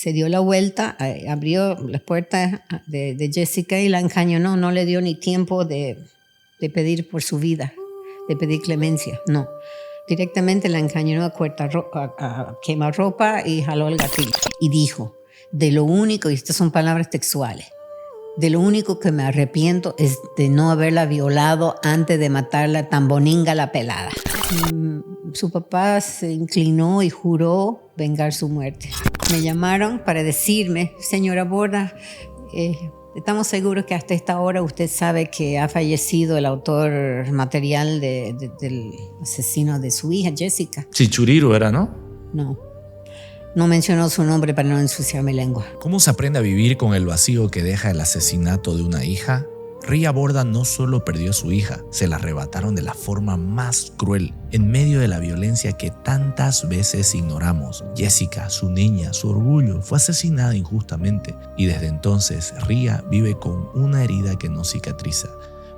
se dio la vuelta, abrió las puertas de Jessica y la encañonó. No le dio ni tiempo de pedir por su vida, de pedir clemencia, no. Directamente la encañonó a quemarropa y jaló el gatillo. Y dijo, de lo único, y estas son palabras textuales, de lo único que me arrepiento es de no haberla violado antes de matarla, tan boninga la pelada. Su papá se inclinó y juró vengar su muerte. Me llamaron para decirme, señora Borda, estamos seguros que hasta esta hora usted sabe que ha fallecido el autor material del asesino de su hija, Jessica. Chichuriru era, ¿no? No mencionó su nombre para no ensuciar mi lengua. ¿Cómo se aprende a vivir con el vacío que deja el asesinato de una hija? Ria Borda no solo perdió a su hija, se la arrebataron de la forma más cruel, en medio de la violencia que tantas veces ignoramos. Jessica, su niña, su orgullo, fue asesinada injustamente y desde entonces Ria vive con una herida que no cicatriza.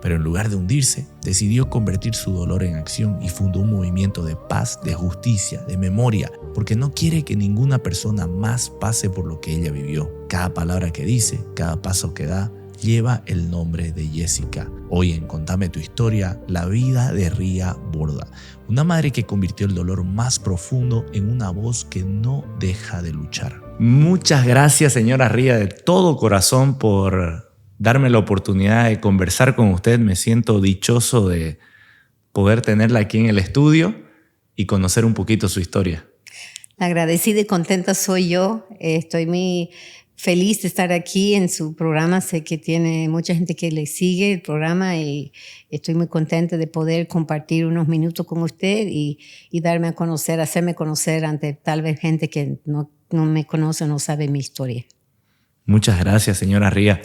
Pero en lugar de hundirse, decidió convertir su dolor en acción y fundó un movimiento de paz, de justicia, de memoria, porque no quiere que ninguna persona más pase por lo que ella vivió. Cada palabra que dice, cada paso que da, lleva el nombre de Jessica. Hoy en Contame tu historia, la vida de Ria Borda, una madre que convirtió el dolor más profundo en una voz que no deja de luchar. Muchas gracias, señora Ria, de todo corazón por darme la oportunidad de conversar con usted. Me siento dichoso de poder tenerla aquí en el estudio y conocer un poquito su historia. Agradecida y contenta soy yo. Estoy muy feliz de estar aquí en su programa. Sé que tiene mucha gente que le sigue el programa y estoy muy contenta de poder compartir unos minutos con usted y darme a conocer, hacerme conocer ante tal vez gente que no me conoce, no sabe mi historia. Muchas gracias, señora Ria.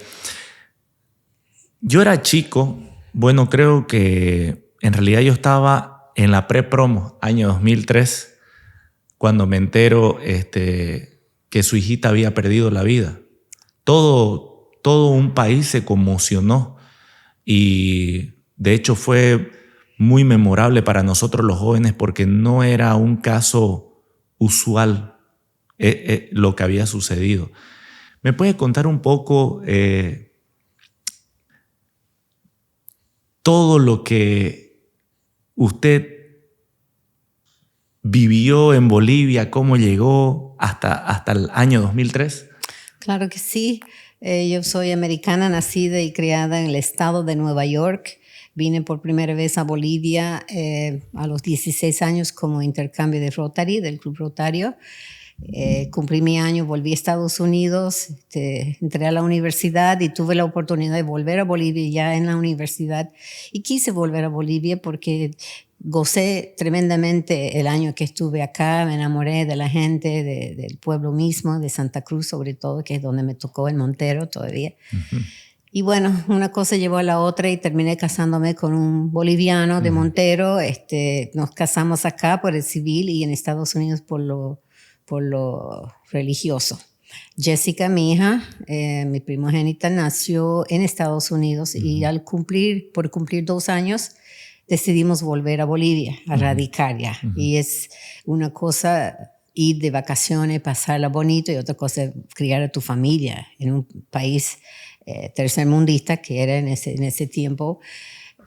Yo era chico, bueno, creo que en realidad yo estaba en la pre-promo, año 2003, cuando me entero que su hijita había perdido la vida. Todo un país se conmocionó y de hecho fue muy memorable para nosotros los jóvenes porque no era un caso usual lo que había sucedido. ¿Me puede contar un poco todo lo que usted vivió en Bolivia, cómo llegó hasta el año 2003? Claro que sí. Yo soy americana, nacida y criada en el estado de Nueva York. Vine por primera vez a Bolivia a los 16 años como intercambio de Rotary, del Club Rotario. Cumplí mi año, volví a Estados Unidos, entré a la universidad y tuve la oportunidad de volver a Bolivia ya en la universidad. Y quise volver a Bolivia porque gocé tremendamente el año que estuve acá, me enamoré de la gente, del pueblo mismo, de Santa Cruz sobre todo, que es donde me tocó, en Montero todavía. Uh-huh. Y bueno, una cosa llevó a la otra y terminé casándome con un boliviano de Montero. Nos casamos acá por el civil y en Estados Unidos por lo religioso. Jessica, mi hija, mi primogénita, nació en Estados Unidos y por cumplir 2 años decidimos volver a Bolivia, a radicar ya. Y es una cosa ir de vacaciones, pasarla bonito, y otra cosa criar a tu familia en un país tercermundista que era en ese tiempo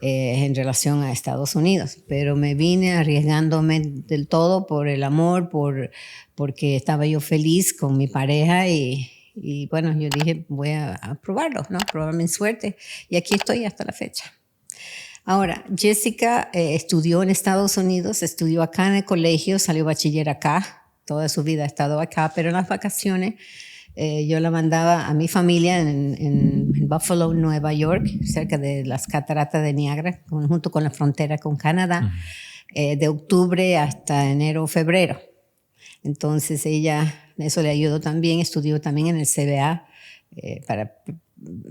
en relación a Estados Unidos. Pero me vine arriesgándome del todo por el amor, porque estaba yo feliz con mi pareja y bueno, yo dije, voy a probarlo, ¿no? Probar mi suerte. Y aquí estoy hasta la fecha. Ahora, Jessica estudió en Estados Unidos, estudió acá en el colegio, salió bachiller acá, toda su vida ha estado acá, pero en las vacaciones yo la mandaba a mi familia en Buffalo, Nueva York, cerca de las cataratas de Niágara, junto con la frontera con Canadá, de octubre hasta enero, febrero. Entonces eso le ayudó también, estudió también en el CBA para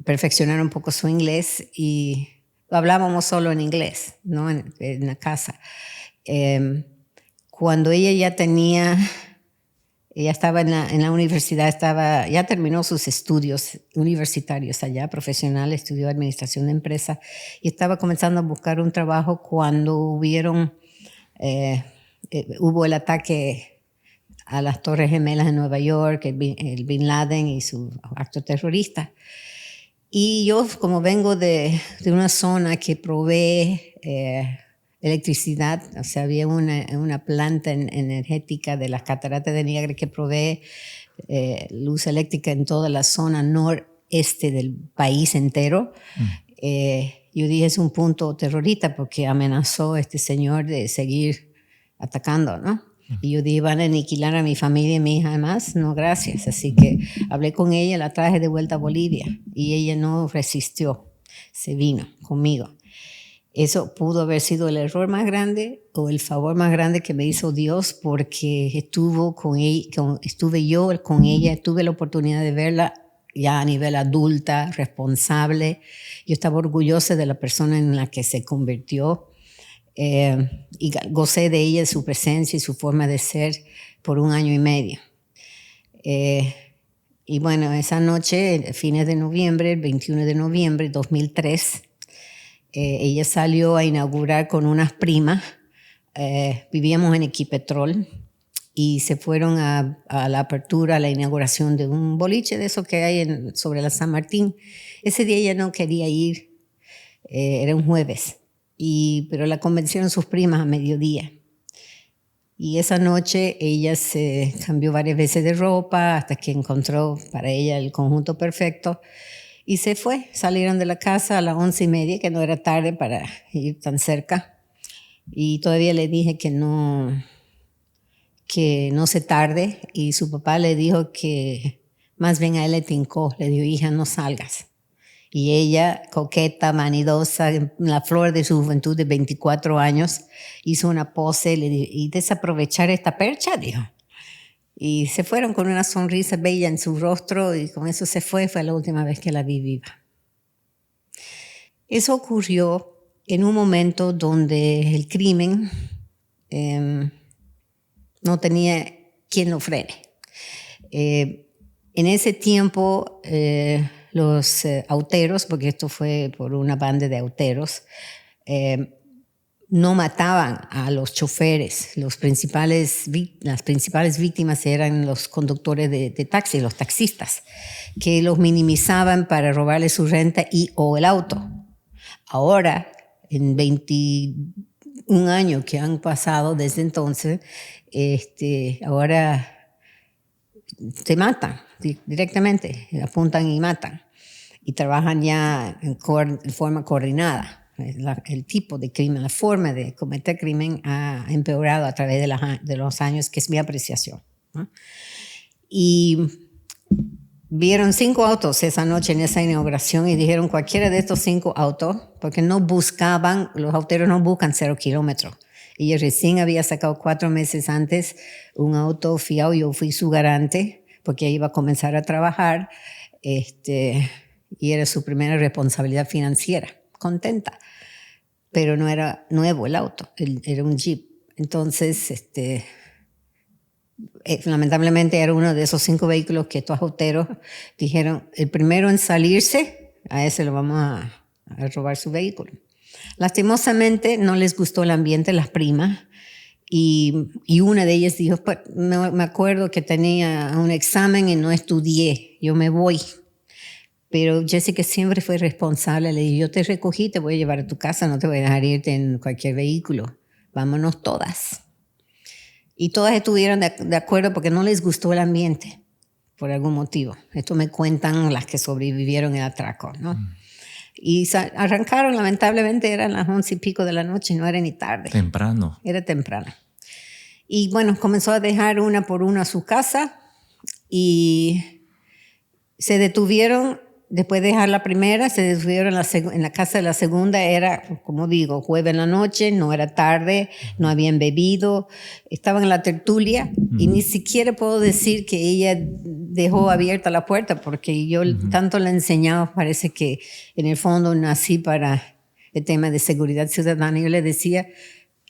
perfeccionar un poco su inglés y hablábamos solo en inglés, ¿no? En la casa. Cuando ella estaba en la universidad, ya terminó sus estudios universitarios allá, profesional, estudió administración de empresas y estaba comenzando a buscar un trabajo cuando hubo el ataque a las Torres Gemelas en Nueva York, el Bin Laden y su acto terrorista. Y yo, como vengo de una zona que provee electricidad, o sea, había una planta energética de las cataratas de Niágara que provee luz eléctrica en toda la zona noreste del país entero. Yo dije, es un punto terrorista porque amenazó a este señor de seguir atacando, ¿no? Y yo dije, van a aniquilar a mi familia y mi hija además. No, gracias. Así que hablé con ella, la traje de vuelta a Bolivia y ella no resistió, se vino conmigo. Eso pudo haber sido el error más grande o el favor más grande que me hizo Dios, porque estuve yo con ella, tuve la oportunidad de verla ya a nivel adulta, responsable. Yo estaba orgullosa de la persona en la que se convirtió. Y gocé de ella, de su presencia y su forma de ser por 1 año y medio. Y bueno, esa noche, fines de noviembre, el 21 de noviembre de 2003, ella salió a inaugurar con unas primas. Vivíamos en Equipetrol y se fueron a la apertura, a la inauguración de un boliche de eso que hay sobre la San Martín. Ese día ella no quería ir, era un jueves. Pero la convencieron sus primas a mediodía. Y esa noche ella se cambió varias veces de ropa hasta que encontró para ella el conjunto perfecto. Y se fue. Salieron de la casa a las 11:30, que no era tarde para ir tan cerca. Y todavía le dije que no se tarde. Y su papá le dijo que más bien a él le tincó. Le dijo, hija, no salgas. Y ella, coqueta, vanidosa, en la flor de su juventud de 24 años, hizo una pose y desaprovechar esta percha, dijo. Y se fueron con una sonrisa bella en su rostro y con eso se fue. Fue la última vez que la vi viva. Eso ocurrió en un momento donde el crimen no tenía quien lo frene. En ese tiempo... los auteros, porque esto fue por una banda de auteros, no mataban a los choferes. Las principales víctimas eran los conductores de taxi, los taxistas, que los minimizaban para robarles su renta o el auto. Ahora, en 21 años que han pasado desde entonces, ahora te matan directamente, apuntan y matan. Y trabajan ya en forma coordinada. El tipo de crimen, la forma de cometer crimen ha empeorado a través de los años, que es mi apreciación, ¿no? Y vieron 5 autos esa noche en esa inauguración y dijeron cualquiera de estos 5 autos, porque los auteros no buscan 0 kilómetros. Ella recién había sacado 4 meses antes un auto Fiat, yo fui su garante porque iba a comenzar a trabajar y era su primera responsabilidad financiera. Contenta, pero no era nuevo el auto, era un Jeep. Entonces, lamentablemente era uno de esos 5 vehículos que estos auteros dijeron, el primero en salirse, a ese lo vamos a robar su vehículo. Lastimosamente no les gustó el ambiente, las primas, y una de ellas dijo, pues, me acuerdo que tenía un examen y no estudié, yo me voy. Pero Jessica siempre fue responsable, le dije, yo te recogí, te voy a llevar a tu casa, no te voy a dejar irte en cualquier vehículo, vámonos todas. Y todas estuvieron de acuerdo porque no les gustó el ambiente, por algún motivo. Esto me cuentan las que sobrevivieron el atraco, ¿no? Y arrancaron, lamentablemente eran las 11 y pico de la noche, no era ni tarde. Temprano. Era temprano. Y bueno, comenzó a dejar una por una a su casa y se detuvieron, después de dejar la primera, se detuvieron en la casa de la segunda. Era, como digo, jueves en la noche, no era tarde, no habían bebido, estaban en la tertulia y ni siquiera puedo decir que ella dejó abierta la puerta porque yo tanto la enseñaba, parece que en el fondo nací para el tema de seguridad ciudadana. Yo le decía,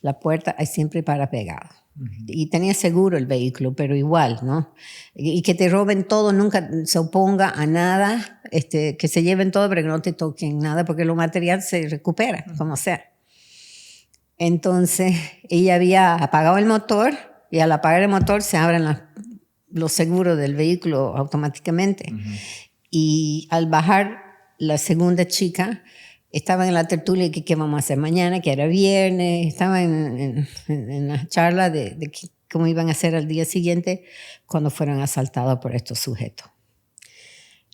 la puerta hay siempre para pegado. Y tenía seguro el vehículo, pero igual, ¿no? Y que te roben todo, nunca se oponga a nada, que se lleven todo, pero que no te toquen nada, porque lo material se recupera, como sea. Entonces, ella había apagado el motor y al apagar el motor se abren los seguros del vehículo automáticamente. Y al bajar, la segunda chica estaba en la tertulia de qué vamos a hacer mañana, que era viernes, estaba en la charla de cómo iban a hacer al día siguiente cuando fueron asaltados por estos sujetos.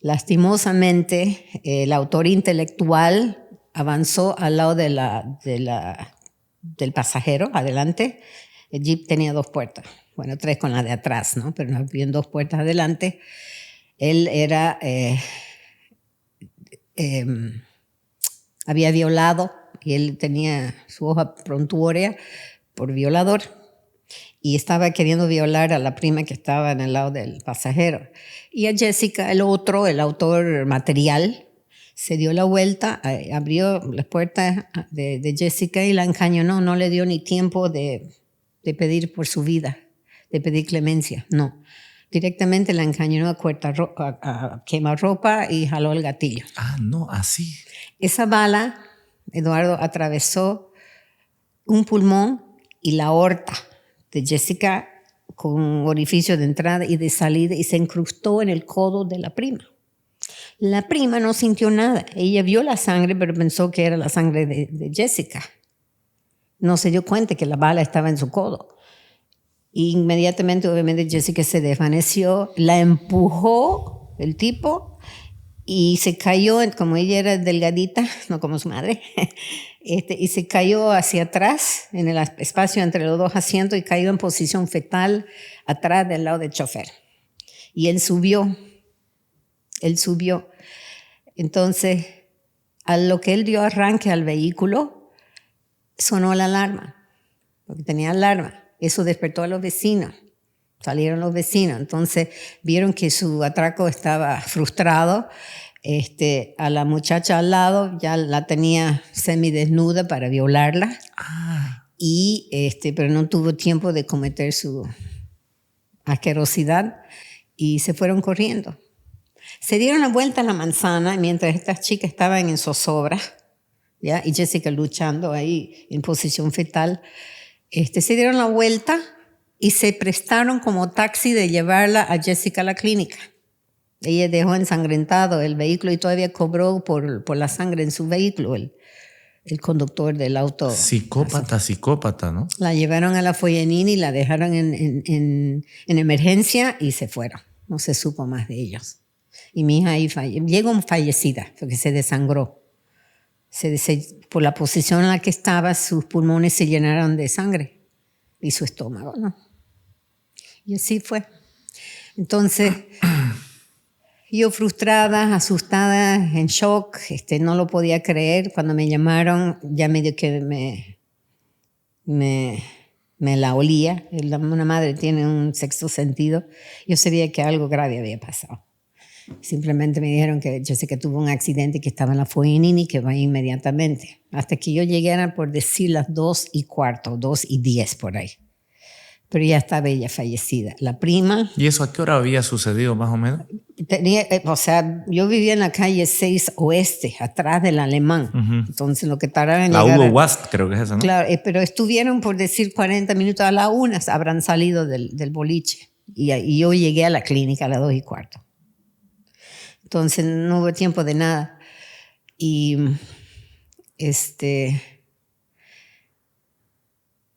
Lastimosamente, el autor intelectual avanzó al lado del pasajero, adelante. El jeep tenía 2 puertas, bueno, 3 con la de atrás, ¿no? Pero había 2 puertas adelante. Él había violado y él tenía su hoja prontuaria por violador y estaba queriendo violar a la prima que estaba en el lado del pasajero. Y a Jessica, el autor material, se dio la vuelta, abrió las puertas de Jessica y la encañonó. No le dio ni tiempo de pedir por su vida, de pedir clemencia, no. Directamente la encañonó a quemarropa y jaló el gatillo. Ah, no, así. Esa bala, Eduardo, atravesó un pulmón y la aorta de Jessica con orificio de entrada y de salida y se incrustó en el codo de la prima. La prima no sintió nada. Ella vio la sangre, pero pensó que era la sangre de Jessica. No se dio cuenta que la bala estaba en su codo. Inmediatamente, obviamente, Jessica se desvaneció, la empujó el tipo y se cayó, como ella era delgadita, no como su madre, y se cayó hacia atrás, en el espacio entre los 2 asientos, y cayó en posición fetal atrás del lado del chofer. Y él subió. Entonces, a lo que él dio arranque al vehículo, sonó la alarma, porque tenía alarma. Eso despertó a los vecinos. Salieron los vecinos. Entonces vieron que su atraco estaba frustrado. A la muchacha al lado ya la tenía semidesnuda para violarla. Pero no tuvo tiempo de cometer su asquerosidad y se fueron corriendo. Se dieron la vuelta a la manzana mientras estas chicas estaban en zozobra, ¿ya? Y Jessica luchando ahí en posición fetal. Se dieron la vuelta y se prestaron como taxi de llevarla a Jessica a la clínica. Ella dejó ensangrentado el vehículo y todavía cobró por la sangre en su vehículo, el conductor del auto. Psicópata, ¿no? La llevaron a la Foyenini y la dejaron en emergencia y se fueron. No se supo más de ellos. Y mi hija ahí llegó fallecida porque se desangró. Por la posición en la que estaba, sus pulmones se llenaron de sangre y su estómago, ¿no? Y así fue. Entonces, yo frustrada, asustada, en shock, no lo podía creer. Cuando me llamaron, ya medio que me la olía. Una madre tiene un sexto sentido. Yo sabía que algo grave había pasado. Simplemente me dijeron que Jessica tuvo un accidente, que estaba en la Foyenini, que va inmediatamente. Hasta que yo llegué, eran por decir las 2:15, 2:10 por ahí. Pero ya estaba ella fallecida. La prima... ¿Y eso a qué hora había sucedido más o menos? Yo vivía en la calle 6 Oeste, atrás del Alemán. Entonces lo que tardaron en llegar... La Hugo Wast, creo que es esa, ¿no? Claro, pero estuvieron por decir 40 minutos a la 1, habrán salido del boliche. Y yo llegué a la clínica a las 2:15. Entonces no hubo tiempo de nada. Y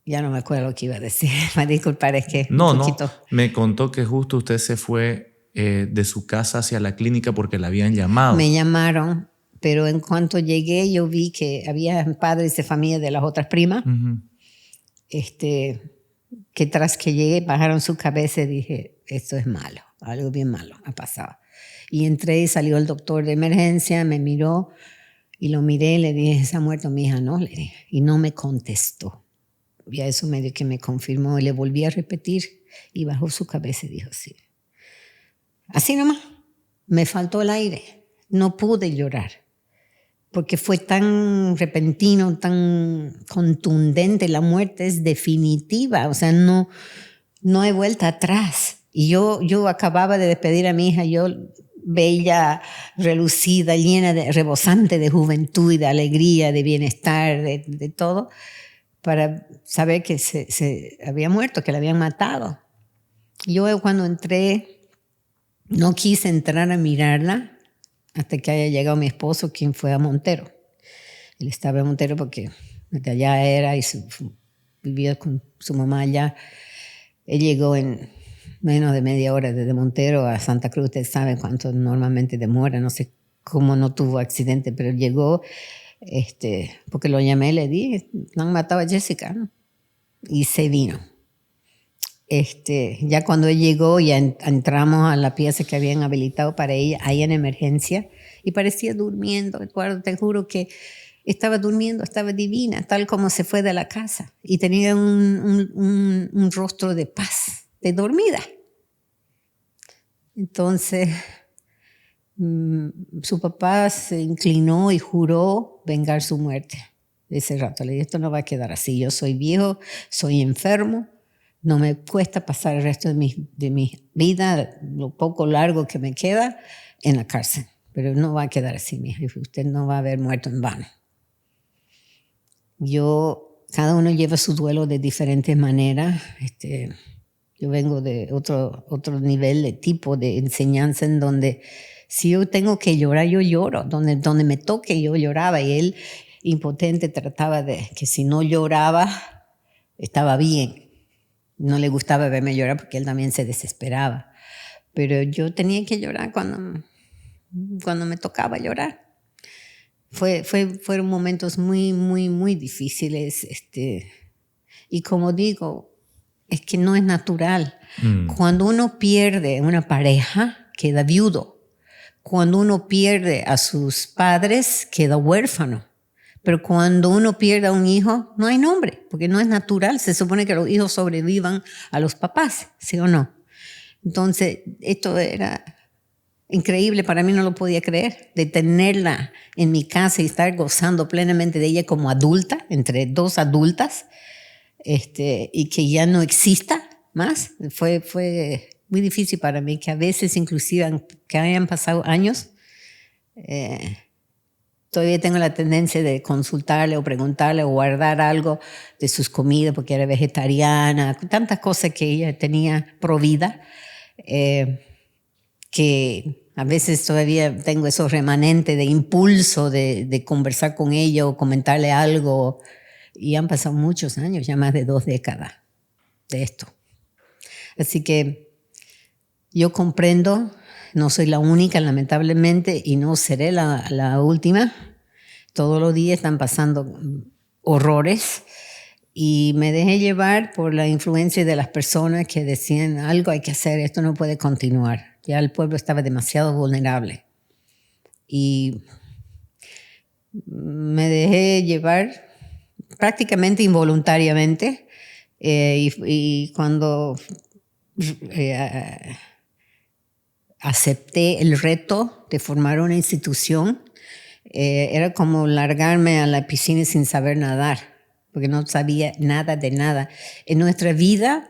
ya no me acuerdo lo que iba a decir. Me disculpar, es que No, me contó que justo usted se fue de su casa hacia la clínica porque la habían llamado. Me llamaron, pero en cuanto llegué yo vi que había padres de familia de las otras primas. Que tras que llegué bajaron su cabeza y dije, esto es malo, algo bien malo ha pasado. Y entré y salió el doctor de emergencia, me miró y lo miré y le dije, ¿se ha muerto mi hija? No, le dije. Y no me contestó. Y a eso medio que me confirmó y le volví a repetir y bajó su cabeza y dijo, sí. Así nomás, me faltó el aire. No pude llorar porque fue tan repentino, tan contundente. La muerte es definitiva, o sea, no hay vuelta atrás. Y yo acababa de despedir a mi hija, yo bella, relucida, rebosante de juventud y de alegría, de bienestar, de todo. para saber que se había muerto, que la habían matado. Yo cuando entré, no quise entrar a mirarla hasta que haya llegado mi esposo, quien fue a Montero. Él estaba en Montero porque de allá era y vivía con su mamá allá. Él llegó en menos de media hora desde Montero a Santa Cruz. Ustedes saben cuánto normalmente demora. No sé cómo no tuvo accidente, pero llegó porque lo llamé, le di, no han matado a Jessica, ¿no? Y se vino. Ya cuando él llegó, ya entramos a la pieza que habían habilitado para ella, ahí en emergencia, y parecía durmiendo. Eduardo, te juro que estaba durmiendo, estaba divina, tal como se fue de la casa. Y tenía un rostro de paz, de dormida. Entonces, su papá se inclinó y juró vengar su muerte. Ese rato le dije, esto no va a quedar así. Yo soy viejo, soy enfermo. No me cuesta pasar el resto de mi vida, lo poco largo que me queda, en la cárcel. Pero no va a quedar así, mija. Usted no va a haber muerto en vano. Cada uno lleva su duelo de diferentes maneras. Yo vengo de otro nivel de tipo de enseñanza en donde si yo tengo que llorar, yo lloro. Donde me toque, yo lloraba. Y él, impotente, trataba de que si no lloraba, estaba bien. No le gustaba verme llorar porque él también se desesperaba. Pero yo tenía que llorar cuando me tocaba llorar. Fueron momentos muy, muy, muy difíciles. Y como digo, es que no es natural. Cuando uno pierde una pareja, queda viudo. Cuando uno pierde a sus padres, queda huérfano. Pero cuando uno pierde a un hijo, no hay nombre, porque no es natural. Se supone que los hijos sobrevivan a los papás, ¿sí o no? Entonces, esto era increíble. Para mí no lo podía creer, de tenerla en mi casa y estar gozando plenamente de ella como adulta, entre dos adultas, y que ya no exista más. Fue muy difícil para mí, que a veces inclusive, que hayan pasado años, todavía tengo la tendencia de consultarle o preguntarle o guardar algo de sus comidas porque era vegetariana, tantas cosas que ella tenía provida, que a veces todavía tengo esos remanentes de impulso de conversar con ella o comentarle algo. Y han pasado muchos años, ya más de 2 décadas de esto. Así que yo comprendo. No soy la única, lamentablemente, y no seré la última. Todos los días están pasando horrores y me dejé llevar por la influencia de las personas que decían algo hay que hacer, esto no puede continuar. Ya el pueblo estaba demasiado vulnerable. Y me dejé llevar prácticamente involuntariamente y cuando acepté el reto de formar una institución, era como largarme a la piscina sin saber nadar, porque no sabía nada de nada. En nuestra vida,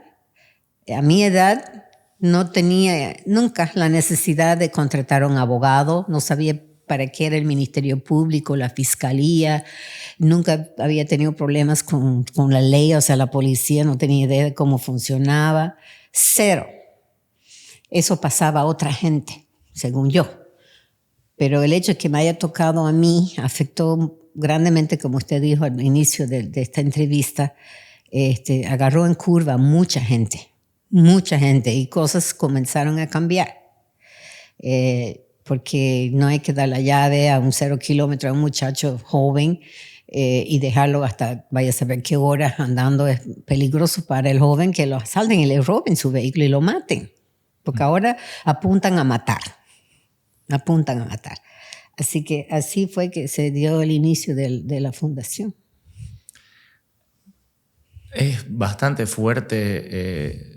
a mi edad, no tenía nunca la necesidad de contratar a un abogado, no sabía para qué era el Ministerio Público, la Fiscalía, nunca había tenido problemas con la ley, o sea, la policía, no tenía idea de cómo funcionaba, cero. Eso pasaba a otra gente, según yo. Pero el hecho de que me haya tocado a mí afectó grandemente, como usted dijo al inicio de esta entrevista, agarró en curva a mucha gente, y cosas comenzaron a cambiar. Porque no hay que dar la llave a un 0 kilómetro a un muchacho joven y dejarlo hasta vaya a saber qué horas andando. Es peligroso para el joven que lo asalten y le roben su vehículo y lo maten. Porque ahora apuntan a matar. Así que así fue que se dio el inicio de la fundación. Es bastante fuerte.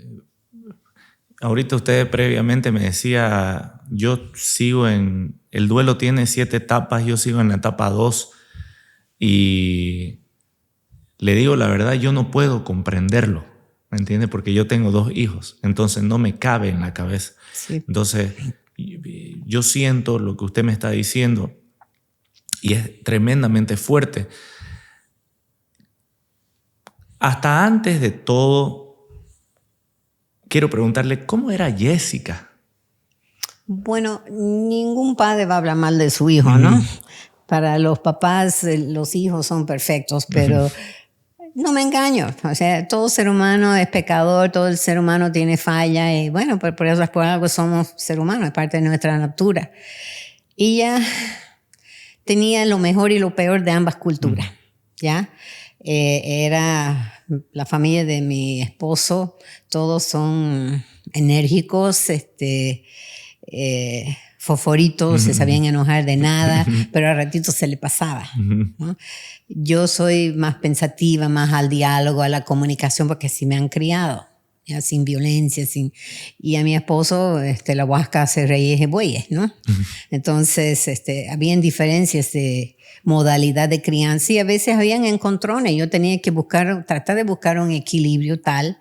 Ahorita usted previamente me decía, yo sigo el duelo tiene 7 etapas, yo sigo en la etapa 2 y le digo la verdad, yo no puedo comprenderlo, ¿me entiende? Porque yo tengo 2 hijos, entonces no me cabe en la cabeza. Sí. Entonces yo siento lo que usted me está diciendo y es tremendamente fuerte. hasta antes de todo, quiero preguntarle, ¿cómo era Jessica? Bueno, ningún padre va a hablar mal de su hijo, ¿no? Para los papás, los hijos son perfectos, pero no me engaño. O sea, todo ser humano es pecador, todo el ser humano tiene falla y bueno, por eso por algo somos ser humanos, es parte de nuestra natura. Ella tenía lo mejor y lo peor de ambas culturas, ¿ya? Era la familia de mi esposo, todos son enérgicos, fosforitos, se sabían enojar de nada, pero a ratito se le pasaba, ¿no? Yo soy más pensativa, más al diálogo, a la comunicación, porque así me han criado, ya, sin violencia, y a mi esposo la huasca se reía de bueyes, ¿no? Entonces habían diferencias de modalidad de crianza y a veces habían encontrones. Yo tenía que tratar de buscar un equilibrio tal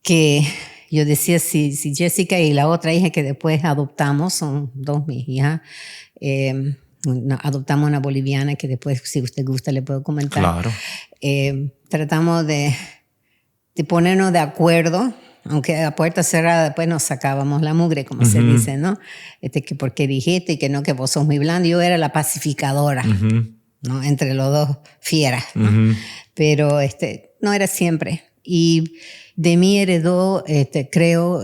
que yo decía, si Jessica y la otra hija que después adoptamos, son dos mis hijas, adoptamos una boliviana que después, si usted gusta, le puedo comentar. Claro. Tratamos de ponernos de acuerdo, aunque a puerta cerrada después nos sacábamos la mugre, como se dice, ¿no? Que porque dijiste y que no, que vos sos muy blando. Yo era la pacificadora, ¿no? Entre los dos fieras, ¿no? Pero no era siempre. Y de mí heredó, creo,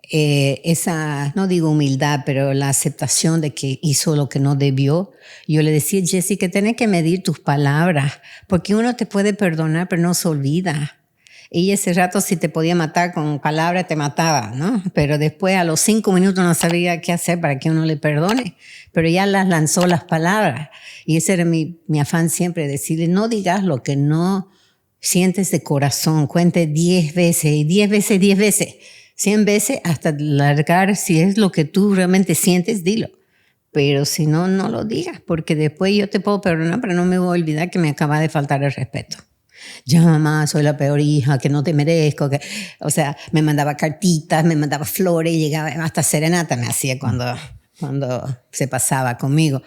esa, no digo humildad, pero la aceptación de que hizo lo que no debió. Yo le decía, Jessica, tenés que medir tus palabras, porque uno te puede perdonar, pero no se olvida. Y ese rato, si te podía matar con palabras, te mataba, ¿no? Pero después, a los 5 minutos, no sabía qué hacer para que uno le perdone. Pero ya las lanzó las palabras. Y ese era mi afán siempre, decirle, no digas lo que no sientes de corazón. Cuente 10 veces, y 10 veces, 10 veces. 100 veces hasta largar, si es lo que tú realmente sientes, dilo. Pero si no, no lo digas, porque después yo te puedo perdonar, pero no me voy a olvidar que me acaba de faltar el respeto. Yo, mamá, soy la peor hija, que no te merezco. O sea, me mandaba cartitas, me mandaba flores, llegaba, hasta serenata me hacía cuando se pasaba conmigo.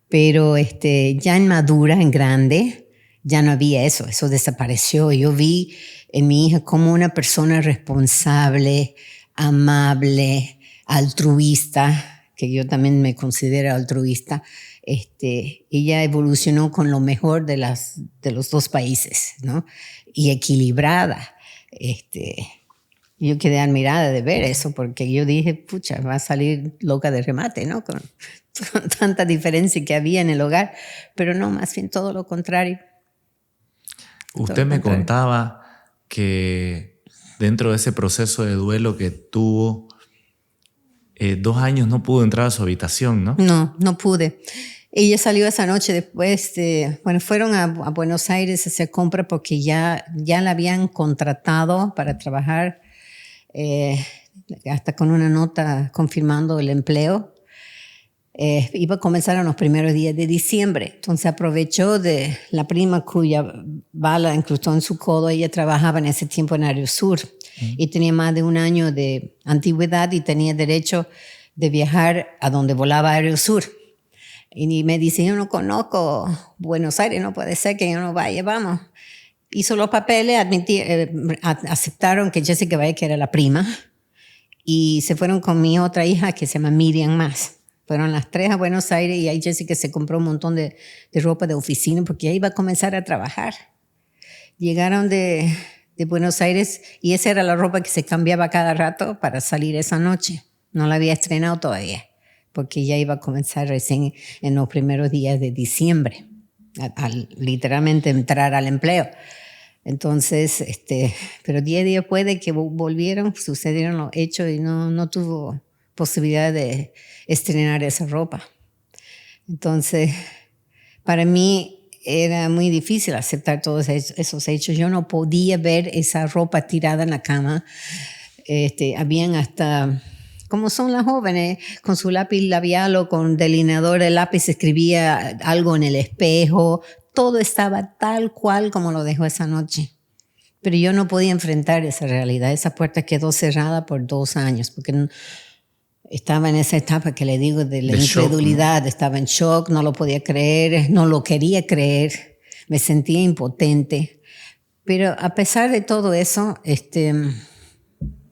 Pero ya en madura, en grande, ya no había eso desapareció. Yo vi en mi hija como una persona responsable, amable, altruista, que yo también me considero altruista. Ella evolucionó con lo mejor de los dos países, ¿no? Y equilibrada. Yo quedé admirada de ver eso, porque yo dije, pucha, va a salir loca de remate, ¿no? Con tanta diferencia que había en el hogar. Pero no, más bien todo lo contrario. Usted me contaba que dentro de ese proceso de duelo que tuvo, 2 años no pudo entrar a su habitación, ¿no? No pude. Ella salió esa noche después fueron a Buenos Aires a hacer compras porque ya la habían contratado para trabajar, hasta con una nota confirmando el empleo. Iba a comenzar en los primeros días de diciembre. Entonces aprovechó de la prima cuya bala incrustó en su codo. Ella trabajaba en ese tiempo en Aerosur y tenía más de 1 año de antigüedad y tenía derecho de viajar a donde volaba Aerosur. Y me dice, yo no conozco Buenos Aires, no puede ser que yo no vaya, vamos. Hizo los papeles, aceptaron que Jessica Valle era la prima y se fueron con mi otra hija que se llama Miriam Más. Fueron las 3 a Buenos Aires y ahí Jessica se compró un montón de ropa de oficina porque ya iba a comenzar a trabajar. Llegaron de Buenos Aires y esa era la ropa que se cambiaba cada rato para salir esa noche. No la había estrenado todavía porque ya iba a comenzar recién en los primeros días de diciembre, literalmente entrar al empleo. Entonces, pero 10 días después de que volvieron, sucedieron los hechos y no tuvo posibilidad de estrenar esa ropa. Entonces, para mí era muy difícil aceptar todos esos hechos. Yo no podía ver esa ropa tirada en la cama. Habían hasta, como son las jóvenes, con su lápiz labial o con delineador de lápiz escribía algo en el espejo. Todo estaba tal cual como lo dejó esa noche. Pero yo no podía enfrentar esa realidad. Esa puerta quedó cerrada por 2 años porque estaba en esa etapa que le digo de la incredulidad. Shock, ¿no? Estaba en shock, no lo podía creer, no lo quería creer. me sentía impotente. Pero a pesar de todo eso,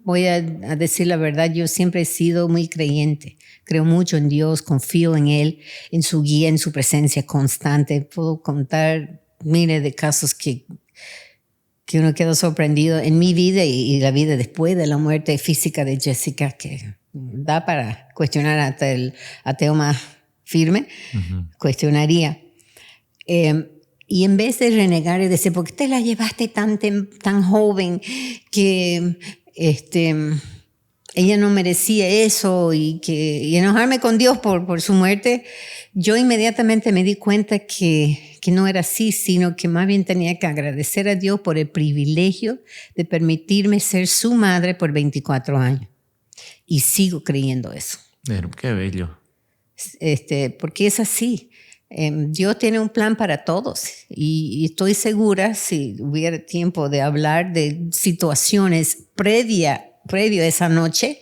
voy a decir la verdad, yo siempre he sido muy creyente. Creo mucho en Dios, confío en Él, en su guía, en su presencia constante. Puedo contar miles de casos que uno quedó sorprendido en mi vida y la vida después de la muerte física de Jessica, que da para cuestionar hasta el ateo más firme, cuestionaría. Y en vez de renegar y decir, ¿por qué te la llevaste tan joven que ella no merecía eso y enojarme con Dios por su muerte? Yo inmediatamente me di cuenta que no era así, sino que más bien tenía que agradecer a Dios por el privilegio de permitirme ser su madre por 24 años. Y sigo creyendo eso. Pero qué bello. Porque es así. Dios tiene un plan para todos y estoy segura, si hubiera tiempo de hablar de situaciones previo a esa noche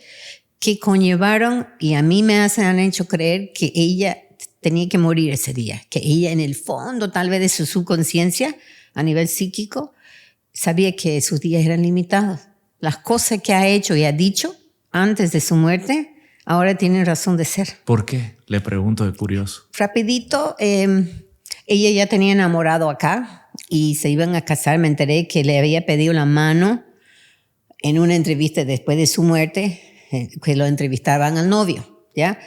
que conllevaron y a mí me han hecho creer que ella tenía que morir ese día, que ella en el fondo tal vez de su subconsciencia a nivel psíquico sabía que sus días eran limitados. Las cosas que ha hecho y ha dicho antes de su muerte ahora tienen razón de ser. ¿Por qué? Le pregunto de curioso. Rapidito, ella ya tenía enamorado acá y se iban a casar. Me enteré que le había pedido la mano en una entrevista después de su muerte, que lo entrevistaban al novio, ¿ya?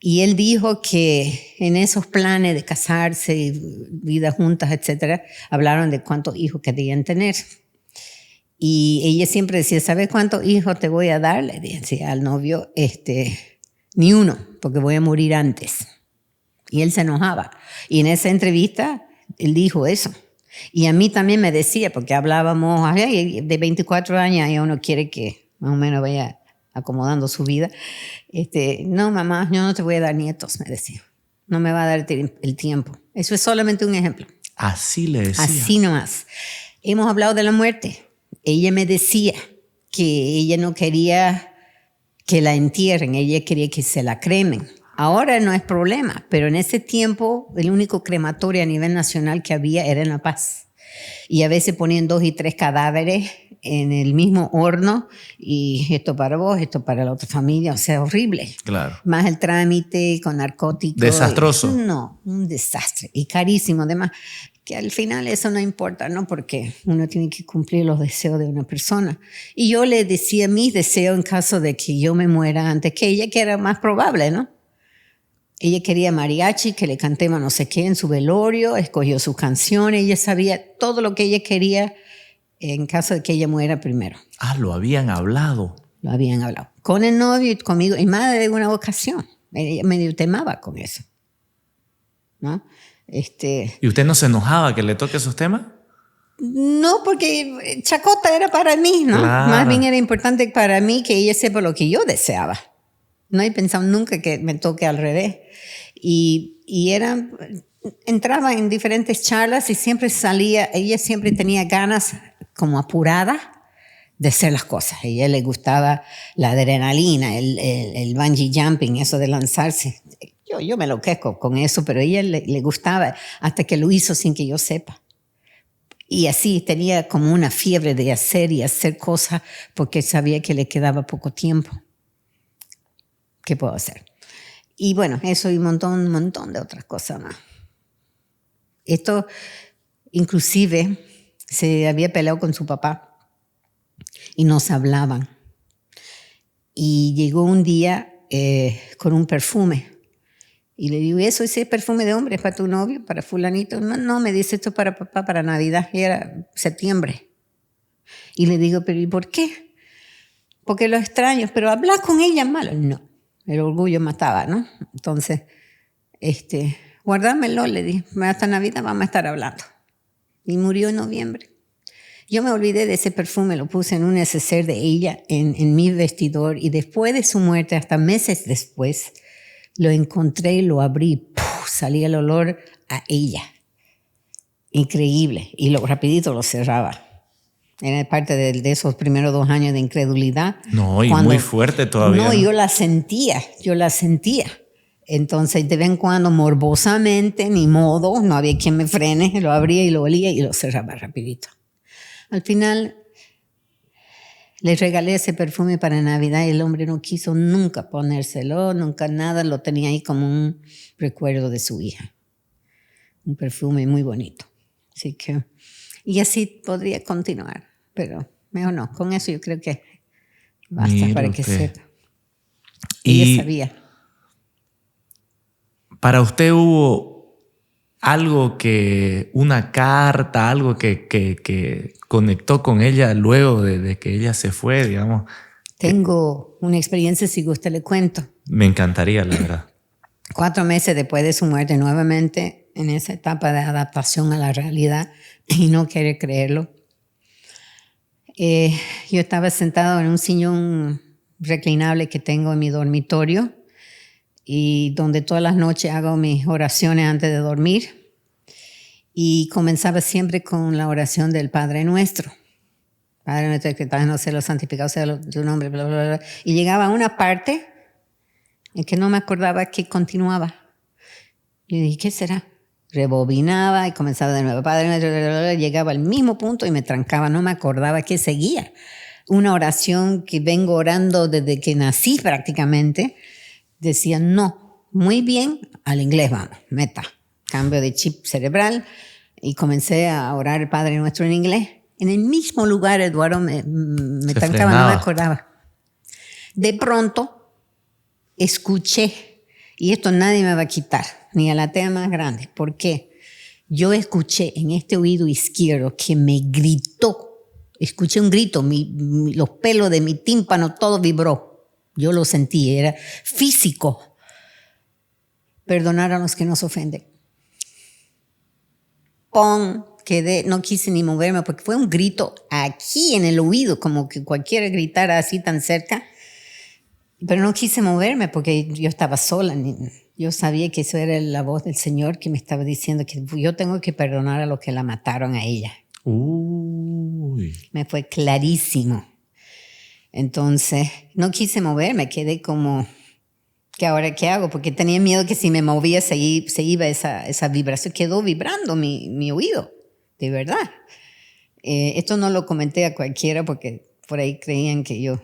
Y él dijo que en esos planes de casarse, vida juntas, etcétera, hablaron de cuántos hijos querían tener. Y ella siempre decía, ¿sabes cuántos hijos te voy a dar? Le decía al novio, ni uno, porque voy a morir antes. Y él se enojaba. Y en esa entrevista, él dijo eso. Y a mí también me decía, porque hablábamos de 24 años y uno quiere que más o menos vaya acomodando su vida. No, mamá, yo no te voy a dar nietos, me decía. No me va a dar el tiempo. Eso es solamente un ejemplo. Así le decía. Así nomás. Hemos hablado de la muerte. Ella me decía que ella no quería que la entierren, ella quería que se la cremen. Ahora no es problema, pero en ese tiempo el único crematorio a nivel nacional que había era en La Paz. Y a veces ponían 2 y 3 cadáveres en el mismo horno y esto para vos, esto para la otra familia, o sea, horrible. Claro. Más el trámite con narcóticos. Desastroso. No, un desastre y carísimo. Además, que al final eso no importa, ¿no? Porque uno tiene que cumplir los deseos de una persona. Y yo le decía mis deseos en caso de que yo me muera antes que ella, que era más probable, ¿no? Ella quería mariachi, que le cantemos no sé qué en su velorio, escogió sus canciones, ella sabía todo lo que ella quería en caso de que ella muera primero. Ah, lo habían hablado. Lo habían hablado. Con el novio y conmigo, y más de una ocasión. Ella medio temaba con eso, ¿no? ¿Y usted no se enojaba que le toque esos temas? No, porque chacota era para mí, ¿no? Claro. Más bien era importante para mí que ella sepa lo que yo deseaba. No he pensado nunca que me toque al revés. Y entraba en diferentes charlas y siempre salía, ella siempre tenía ganas como apurada de hacer las cosas. A ella le gustaba la adrenalina, el bungee jumping, eso de lanzarse. Yo me enloquezco con eso, pero a ella le gustaba hasta que lo hizo sin que yo sepa. Y así tenía como una fiebre de hacer y hacer cosas porque sabía que le quedaba poco tiempo. ¿Qué puedo hacer? Y bueno, eso y un montón de otras cosas más. Esto, inclusive, se había peleado con su papá y no se hablaban. Y llegó un día con un perfume. Y le digo, ¿eso ese perfume de hombre es para tu novio, para fulanito? No, me dice, esto es para papá, para Navidad. Y era septiembre. Y le digo, ¿pero y por qué? Porque lo extraño, pero hablar con ella malo. No, el orgullo mataba, ¿no? Entonces, guárdamelo, le dije, hasta Navidad vamos a estar hablando. Y murió en noviembre. Yo me olvidé de ese perfume, lo puse en un neceser de ella, en mi vestidor, y después de su muerte, hasta meses después, lo encontré, lo abrí, ¡puf! Salía el olor a ella. Increíble. Y rapidito lo cerraba. Era parte de esos primeros 2 años de incredulidad. No, y muy fuerte todavía. No, yo la sentía. Entonces, de vez en cuando, morbosamente, ni modo, no había quien me frene, lo abría y lo olía y lo cerraba rapidito. Al final, le regalé ese perfume para Navidad y el hombre no quiso nunca ponérselo, nunca nada, lo tenía ahí como un recuerdo de su hija. Un perfume muy bonito. Así que, y así podría continuar, pero mejor no. Con eso yo creo que basta. Mire para que usted. sepa. Y Ella sabía. para usted hubo algo una carta, algo que conectó con ella luego de que ella se fue, digamos. Tengo una experiencia, si gusta le cuento. Me encantaría, la verdad. 4 meses después de su muerte, nuevamente en esa etapa de adaptación a la realidad y no querer creerlo, yo estaba sentado en un sillón reclinable que tengo en mi dormitorio y donde todas las noches hago mis oraciones antes de dormir, y comenzaba siempre con la oración del Padre Nuestro. Padre nuestro que estás en los cielos, santificado sea tu nombre, bla, bla, bla. Y llegaba a una parte en que no me acordaba que continuaba. Y dije, ¿qué será? Rebobinaba y comenzaba de nuevo. Padre nuestro, bla, bla, bla. Llegaba al mismo punto y me trancaba, no me acordaba que seguía. Una oración que vengo orando desde que nací prácticamente. Decía, no, muy bien, al inglés vamos, meta. Cambio de chip cerebral y comencé a orar el Padre Nuestro en inglés. En el mismo lugar, Eduardo, me trancaba, frenaba. no me acordaba. De pronto, escuché, y esto nadie me va a quitar, ni a la tela más grande. ¿Por qué? Yo escuché en este oído izquierdo que me gritó. Escuché un grito, los pelos de mi tímpano, todo vibró. Yo lo sentí, era físico. Perdonar a los que nos ofenden. Quedé, no quise ni moverme porque fue un grito aquí en el oído, como que cualquiera gritara así tan cerca. Pero no quise moverme porque yo estaba sola. Yo sabía que eso era la voz del Señor que me estaba diciendo que yo tengo que perdonar a los que la mataron a ella. Uy. Me fue clarísimo. Entonces, no quise moverme, quedé como, ¿qué ahora qué hago? Porque tenía miedo que si me movía se iba esa vibración. Quedó vibrando mi oído, de verdad. Esto no lo comenté a cualquiera porque por ahí creían que yo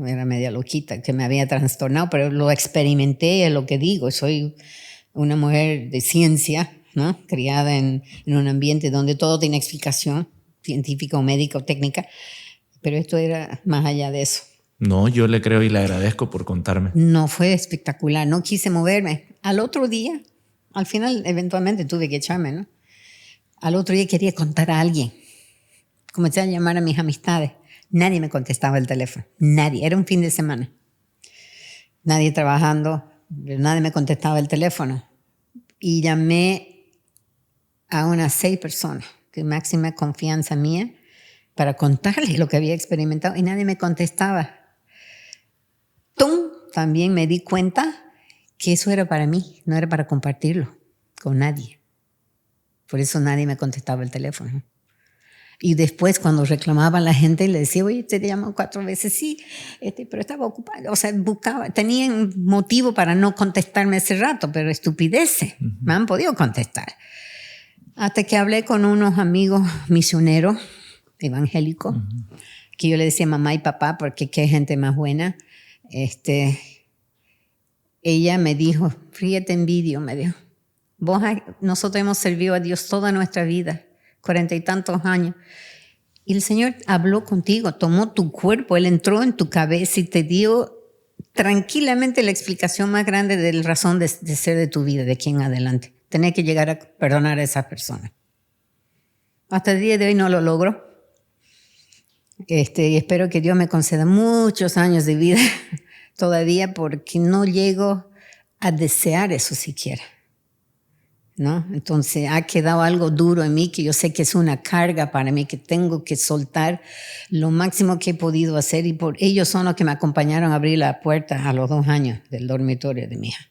era media loquita, que me había trastornado, pero lo experimenté, es lo que digo. Soy una mujer de ciencia, ¿no? Criada en un ambiente donde todo tiene explicación científica o médica o técnica, pero esto era más allá de eso. No, yo le creo y le agradezco por contarme. No, fue espectacular, no quise moverme. Al otro día, al final eventualmente tuve que echarme, ¿no? Al otro día quería contar a alguien. Comencé a llamar a mis amistades. Nadie me contestaba el teléfono, nadie, era un fin de semana. Nadie trabajando, nadie me contestaba el teléfono. Y llamé a unas 6 personas, de máxima confianza mía, para contarles lo que había experimentado y nadie me contestaba. ¡Tum! También me di cuenta que eso era para mí, no era para compartirlo con nadie. Por eso nadie me contestaba el teléfono. Y después cuando reclamaba a la gente le decía, oye, te llamó 4 veces, sí, pero estaba ocupado. O sea, tenían motivo para no contestarme ese rato, pero estupideces. Me han podido contestar. Hasta que hablé con unos amigos misioneros evangélicos, que yo le decía mamá y papá, porque qué gente más buena. Ella me dijo, fíjate en vídeo, me dijo, nosotros hemos servido a Dios toda nuestra vida, 40 y tantos años. Y el Señor habló contigo, tomó tu cuerpo, Él entró en tu cabeza y te dio tranquilamente la explicación más grande de la razón de ser de tu vida, de aquí en adelante. Tenés que llegar a perdonar a esas personas. Hasta el día de hoy no lo logro. Y espero que Dios me conceda muchos años de vida todavía porque no llego a desear eso siquiera. ¿No? Entonces ha quedado algo duro en mí que yo sé que es una carga para mí, que tengo que soltar lo máximo que he podido hacer, y por ellos son los que me acompañaron a abrir la puerta a los 2 años del dormitorio de mi hija.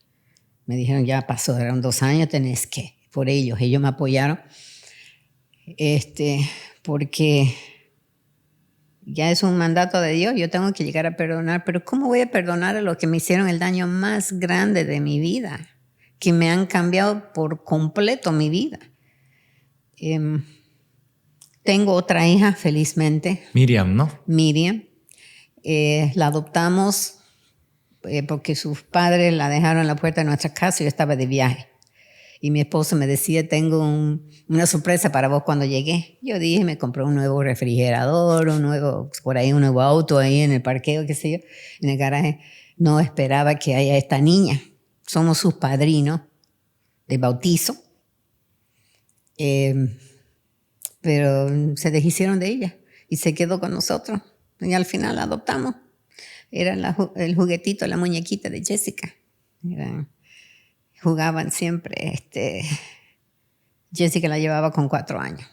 Me dijeron, ya pasó, eran 2 años, tenés que, por ellos me apoyaron, porque ya es un mandato de Dios, yo tengo que llegar a perdonar, pero ¿cómo voy a perdonar a los que me hicieron el daño más grande de mi vida? que me han cambiado por completo mi vida. Tengo otra hija, felizmente. Miriam, ¿no? Miriam. La adoptamos porque sus padres la dejaron en la puerta de nuestra casa y yo estaba de viaje. Y mi esposo me decía, tengo una sorpresa para vos cuando llegué. Yo dije, me compré un nuevo refrigerador, un nuevo auto ahí en el parqueo, qué sé yo, en el garaje. No esperaba que haya esta niña. Somos sus padrinos de bautizo. Pero se deshicieron de ella y se quedó con nosotros. Y al final la adoptamos. Era el juguetito, la muñequita de Jessica. Jugaban siempre. Jessica la llevaba con 4 años.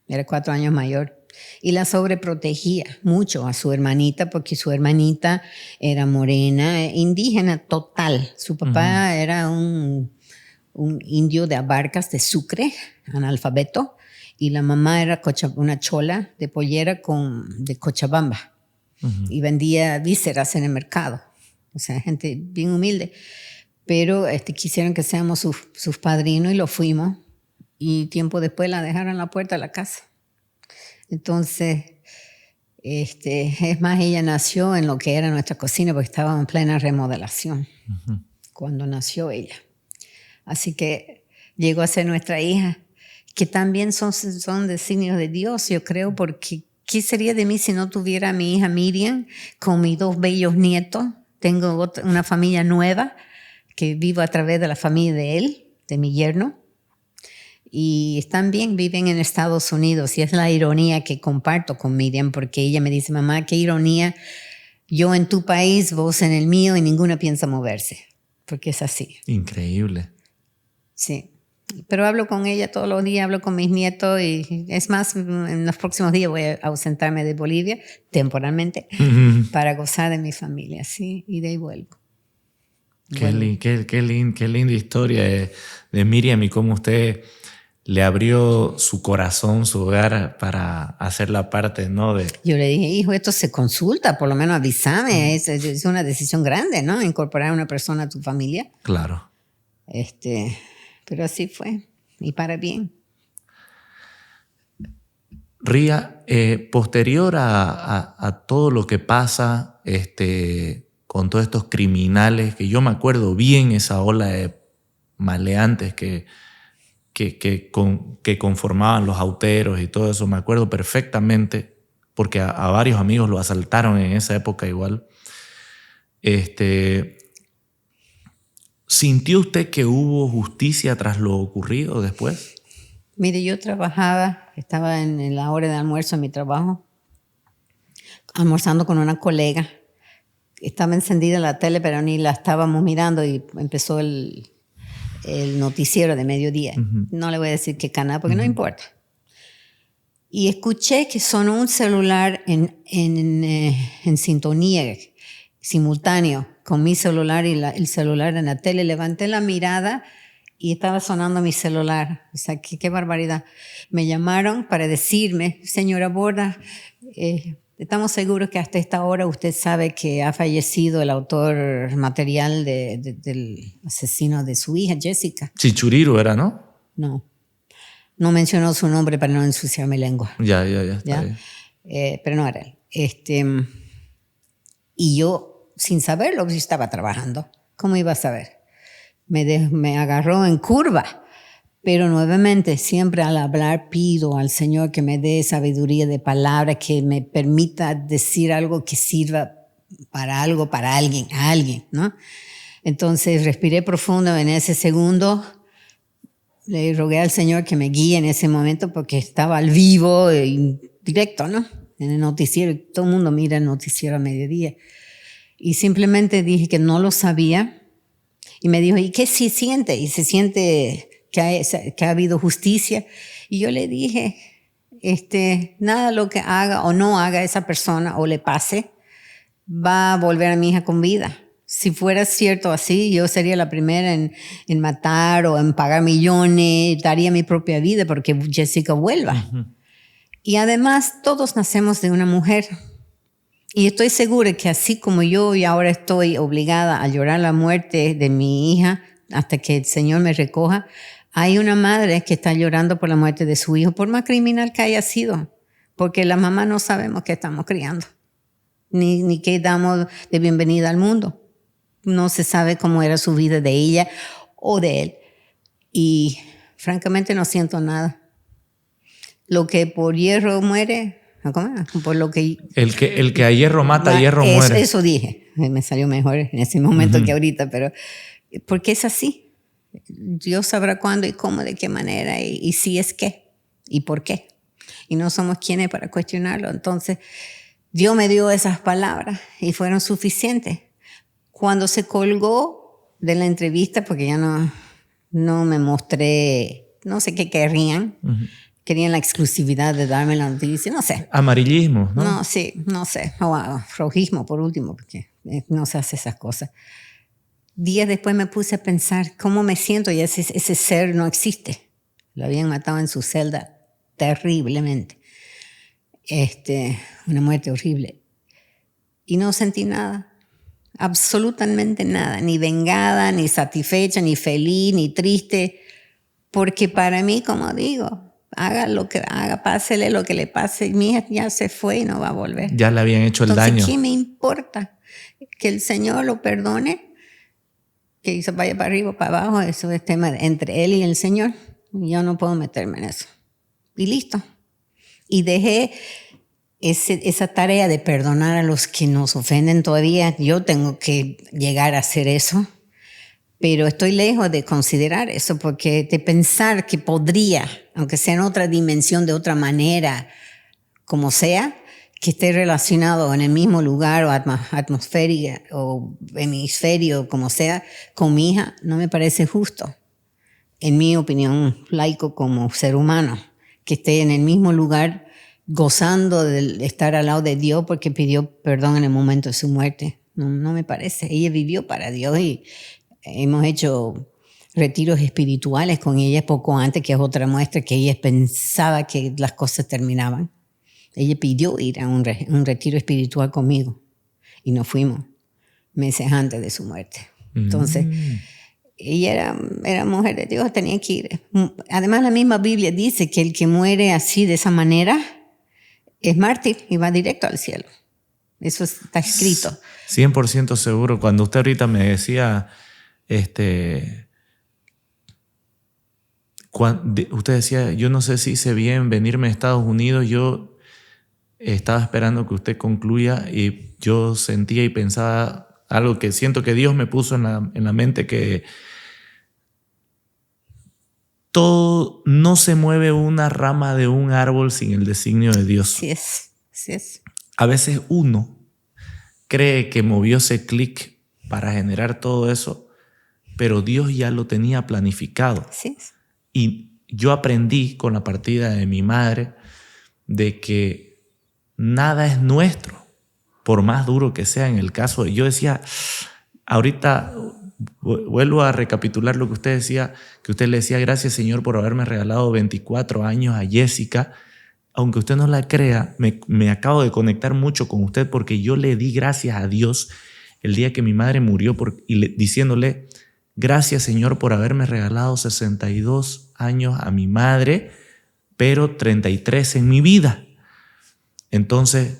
Era 4 años mayor. Y la sobreprotegía mucho a su hermanita porque su hermanita era morena, indígena total. Su papá era un indio de Abarcas, de Sucre, analfabeto. Y la mamá era una chola de pollera de Cochabamba. Y vendía vísceras en el mercado. O sea, gente bien humilde. Pero quisieron que seamos sus padrinos y lo fuimos. Y tiempo después la dejaron en la puerta de la casa. Entonces, es más, ella nació en lo que era nuestra cocina porque estaba en plena remodelación cuando nació ella. Así que llegó a ser nuestra hija, que también son designios de Dios, yo creo, porque ¿qué sería de mí si no tuviera a mi hija Miriam con mis 2 bellos nietos? Tengo una familia nueva que vivo a través de la familia de él, de mi yerno. Y están bien, viven en Estados Unidos. Y es la ironía que comparto con Miriam, porque ella me dice, mamá, qué ironía, yo en tu país, vos en el mío, y ninguna piensa moverse. Porque es así. Increíble. Sí. Pero hablo con ella todos los días, hablo con mis nietos. Y es más, en los próximos días voy a ausentarme de Bolivia, temporalmente, para gozar de mi familia, ¿sí? Y de ahí vuelvo. Qué linda historia de Miriam y cómo usted le abrió su corazón, su hogar para hacer la parte, ¿no? Yo le dije, hijo, esto se consulta, por lo menos avísame, es una decisión grande, ¿no? Incorporar a una persona a tu familia. Claro. Pero así fue, y para bien. Ría, posterior a todo lo que pasa con todos estos criminales, que yo me acuerdo bien esa ola de maleantes que conformaban los auteros y todo eso, me acuerdo perfectamente, porque a varios amigos lo asaltaron en esa época igual. ¿Sintió usted que hubo justicia tras lo ocurrido después? Mire, yo estaba en la hora de almuerzo en mi trabajo, almorzando con una colega. Estaba encendida la tele, pero ni la estábamos mirando y empezó el noticiero de mediodía. No le voy a decir qué canal porque no importa. Y escuché que sonó un celular en sintonía, simultáneo, con mi celular y el celular en la tele. Levanté la mirada y estaba sonando mi celular. O sea, qué barbaridad. Me llamaron para decirme, señora Borda, estamos seguros que hasta esta hora usted sabe que ha fallecido el autor material del asesino de su hija, Jessica. Chichuriru era, ¿no? No mencionó su nombre para no ensuciar mi lengua. Ya, está bien. Pero no era él. Y yo, sin saberlo, yo estaba trabajando. ¿Cómo iba a saber? Me agarró en curva. Pero nuevamente, siempre al hablar pido al Señor que me dé sabiduría de palabra, que me permita decir algo que sirva para algo, para alguien, a alguien, ¿no? Entonces respiré profundo en ese segundo. Le rogué al Señor que me guíe en ese momento porque estaba al vivo, directo, ¿no? En el noticiero. Todo el mundo mira el noticiero a mediodía. Y simplemente dije que no lo sabía. Y me dijo, ¿y qué se siente? Y se siente que ha habido justicia. Y yo le dije, nada lo que haga o no haga esa persona o le pase va a volver a mi hija con vida. Si fuera cierto así, yo sería la primera en matar o en pagar millones, daría mi propia vida porque Jessica vuelva. Y además, todos nacemos de una mujer. Y estoy segura que así como yo y ahora estoy obligada a llorar la muerte de mi hija, hasta que el Señor me recoja. Hay una madre que está llorando por la muerte de su hijo, por más criminal que haya sido, porque la mamá no sabemos qué estamos criando, ni qué damos de bienvenida al mundo. No se sabe cómo era su vida de ella o de él. Y francamente no siento nada. Lo que por hierro muere, ¿cómo es? Por lo que el que a hierro mata, a hierro muere. Eso dije. Me salió mejor en ese momento que ahorita, pero porque es así. Dios sabrá cuándo y cómo, de qué manera, y si es qué, y por qué. Y no somos quienes para cuestionarlo. Entonces, Dios me dio esas palabras y fueron suficientes. Cuando se colgó de la entrevista, porque ya no me mostré, no sé qué querrían. Querían la exclusividad de darme la noticia, no sé. Amarillismo, ¿no? No, sí, no sé. O rojismo, por último, porque no se hace esas cosas. Días después me puse a pensar cómo me siento y ese ser no existe. Lo habían matado en su celda terriblemente. Una muerte horrible. Y no sentí nada. Absolutamente nada. Ni vengada, ni satisfecha, ni feliz, ni triste. Porque para mí, como digo, haga lo que haga, pásele lo que le pase. Mi hija ya se fue y no va a volver. Ya le habían hecho el daño. Entonces, ¿qué me importa? Que el Señor lo perdone, que se vaya para arriba o para abajo. Eso es tema entre Él y el Señor. Yo no puedo meterme en eso. Y listo. Y dejé esa tarea de perdonar a los que nos ofenden todavía. Yo tengo que llegar a hacer eso. Pero estoy lejos de considerar eso, porque de pensar que podría, aunque sea en otra dimensión, de otra manera, como sea, que esté relacionado en el mismo lugar o atmosférica o hemisferio, como sea, con mi hija, no me parece justo. En mi opinión, laico como ser humano, que esté en el mismo lugar gozando de estar al lado de Dios porque pidió perdón en el momento de su muerte. No me parece. Ella vivió para Dios y hemos hecho retiros espirituales con ella poco antes, que es otra muestra que ella pensaba que las cosas terminaban. Ella pidió ir a un retiro espiritual conmigo y nos fuimos meses antes de su muerte. Entonces, ella era mujer de Dios, tenía que ir. Además, la misma Biblia dice que el que muere así, de esa manera, es mártir y va directo al cielo. Eso está escrito. 100% seguro. Cuando usted ahorita me decía... usted decía, yo no sé si hice bien venirme a Estados Unidos. Yo estaba esperando que usted concluya y yo sentía y pensaba algo que siento que Dios me puso en la mente, que todo, no se mueve una rama de un árbol sin el designio de Dios. Sí es. A veces uno cree que movió ese clic para generar todo eso, pero Dios ya lo tenía planificado. Sí. Y yo aprendí con la partida de mi madre de que nada es nuestro, por más duro que sea. En el caso, yo decía, ahorita vuelvo a recapitular lo que usted decía, que usted le decía, gracias Señor por haberme regalado 24 años a Jessica. Aunque usted no la crea, me acabo de conectar mucho con usted, porque yo le di gracias a Dios el día que mi madre murió diciéndole, gracias Señor por haberme regalado 62 años a mi madre, pero 33 en mi vida. Entonces,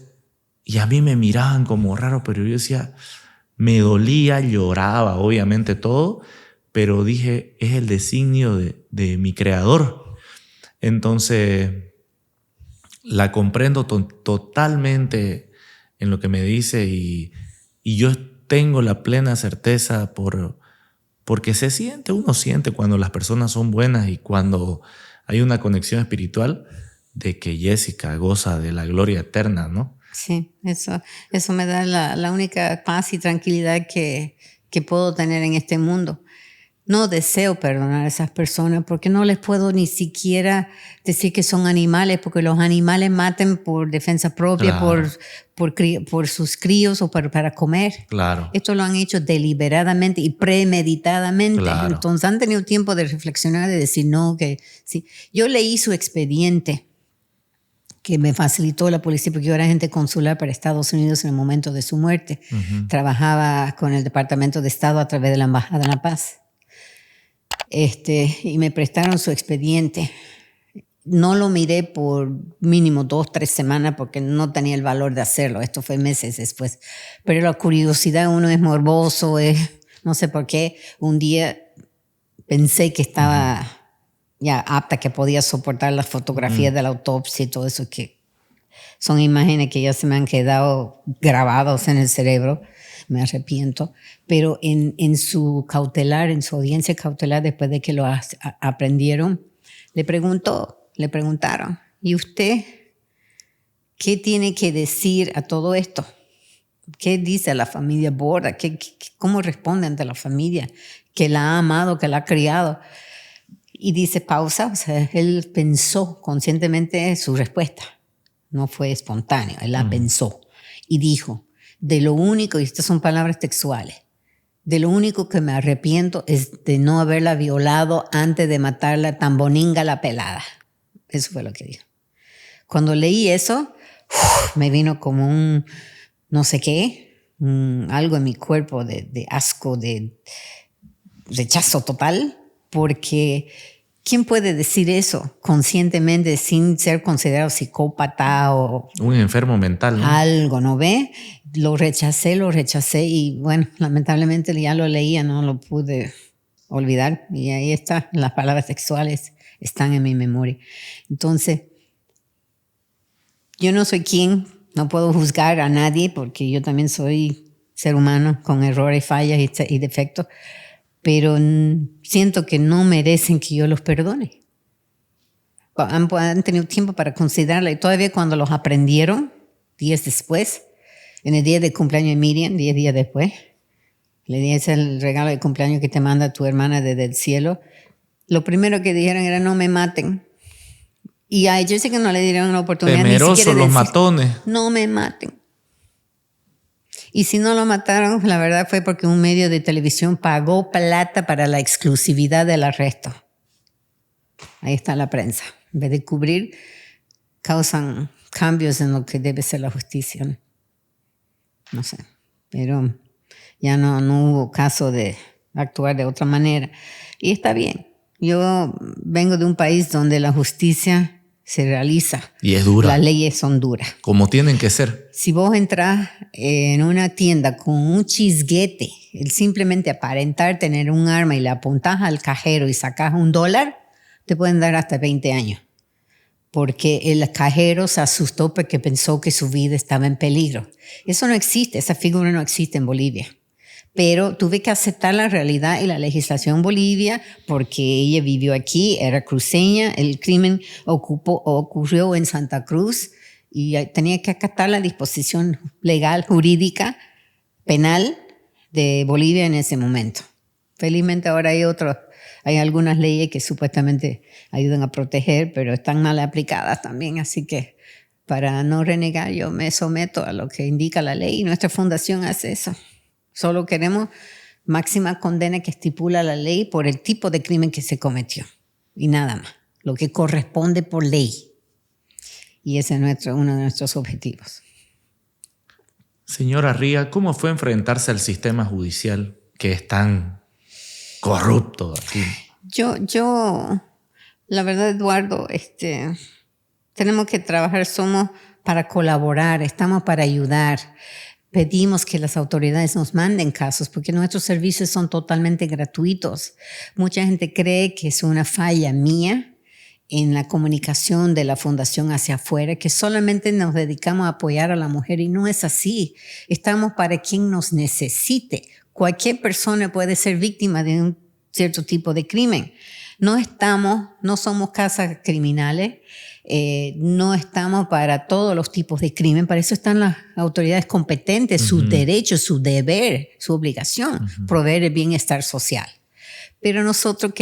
y a mí me miraban como raro, pero yo decía, me dolía, lloraba, obviamente todo, pero dije, es el designio de mi Creador. Entonces, la comprendo totalmente en lo que me dice y yo tengo la plena certeza porque uno siente cuando las personas son buenas y cuando hay una conexión espiritual, de que Jessica goza de la gloria eterna, ¿no? Sí, eso me da la única paz y tranquilidad que puedo tener en este mundo. No deseo perdonar a esas personas porque no les puedo ni siquiera decir que son animales, porque los animales matan por defensa propia, claro, por sus críos o para comer. Claro. Esto lo han hecho deliberadamente y premeditadamente. Claro. Entonces han tenido tiempo de reflexionar, de decir no, que sí. Yo leí su expediente que me facilitó la policía, porque yo era agente consular para Estados Unidos en el momento de su muerte. Trabajaba con el Departamento de Estado a través de la Embajada en La Paz. y me prestaron su expediente. No lo miré por mínimo 2-3 semanas porque no tenía el valor de hacerlo. Esto fue meses después. Pero la curiosidad, uno es morboso, no sé por qué. Un día pensé que estaba ya apta, que podía soportar las fotografías de la autopsia y todo eso, que son imágenes que ya se me han quedado grabadas en el cerebro. Me arrepiento. Pero en su cautelar, en su audiencia cautelar, después de que lo aprendieron, le preguntaron, ¿y usted qué tiene que decir a todo esto? ¿Qué dice a la familia Borda? ¿Cómo responde ante la familia que la ha amado, que la ha criado? Y dice pausa, o sea, él pensó conscientemente su respuesta. No fue espontáneo, él la pensó. Y dijo, de lo único, y estas son palabras textuales, de lo único que me arrepiento es de no haberla violado antes de matarla, tan boninga la pelada. Eso fue lo que dijo. Cuando leí eso, me vino como un no sé qué, algo en mi cuerpo de asco, de rechazo total, porque ¿quién puede decir eso conscientemente sin ser considerado psicópata o un enfermo mental, ¿no? Algo, ¿no ve? Lo rechacé y bueno, lamentablemente ya lo leía, no lo pude olvidar y ahí está, las palabras textuales están en mi memoria. Entonces, yo no soy quien, no puedo juzgar a nadie porque yo también soy ser humano con errores, fallas y defectos, pero siento que no merecen que yo los perdone. Han tenido tiempo para considerarla y todavía cuando los aprendieron, días después, en el día de cumpleaños de Miriam, 10 días después, le di ese el regalo de cumpleaños que te manda tu hermana desde el cielo, lo primero que dijeron era no me maten. Y a ellos sí que no le dieron la oportunidad. Temerosos los matones. No me maten. Y si no lo mataron, la verdad fue porque un medio de televisión pagó plata para la exclusividad del arresto. Ahí está la prensa. En vez de cubrir, causan cambios en lo que debe ser la justicia. No sé. Pero ya no hubo caso de actuar de otra manera. Y está bien. Yo vengo de un país donde la justicia se realiza. Y es dura. Las leyes son duras. Como tienen que ser. Si vos entras en una tienda con un chisguete, el simplemente aparentar tener un arma y le apuntás al cajero y sacás $1, te pueden dar hasta 20 años. Porque el cajero se asustó porque pensó que su vida estaba en peligro. Eso no existe, esa figura no existe en Bolivia. Pero tuve que aceptar la realidad y la legislación en Bolivia porque ella vivió aquí, era cruceña, el crimen ocurrió en Santa Cruz y tenía que acatar la disposición legal, jurídica, penal de Bolivia en ese momento. Felizmente ahora hay algunas leyes que supuestamente ayudan a proteger, pero están mal aplicadas también, así que para no renegar yo me someto a lo que indica la ley y nuestra fundación hace eso. Solo queremos máxima condena que estipula la ley por el tipo de crimen que se cometió. Y nada más. Lo que corresponde por ley. Y ese es uno de nuestros objetivos. Señora Ría, ¿cómo fue enfrentarse al sistema judicial que es tan corrupto aquí? Yo la verdad, Eduardo, tenemos que trabajar, somos para colaborar, estamos para ayudar. Pedimos que las autoridades nos manden casos porque nuestros servicios son totalmente gratuitos. Mucha gente cree que es una falla mía en la comunicación de la fundación hacia afuera, que solamente nos dedicamos a apoyar a la mujer y no es así. Estamos para quien nos necesite. Cualquier persona puede ser víctima de un cierto tipo de crimen. No somos casas criminales. No estamos para todos los tipos de crimen, para eso están las autoridades competentes, su derecho, su deber, su obligación, proveer el bienestar social. Pero nosotros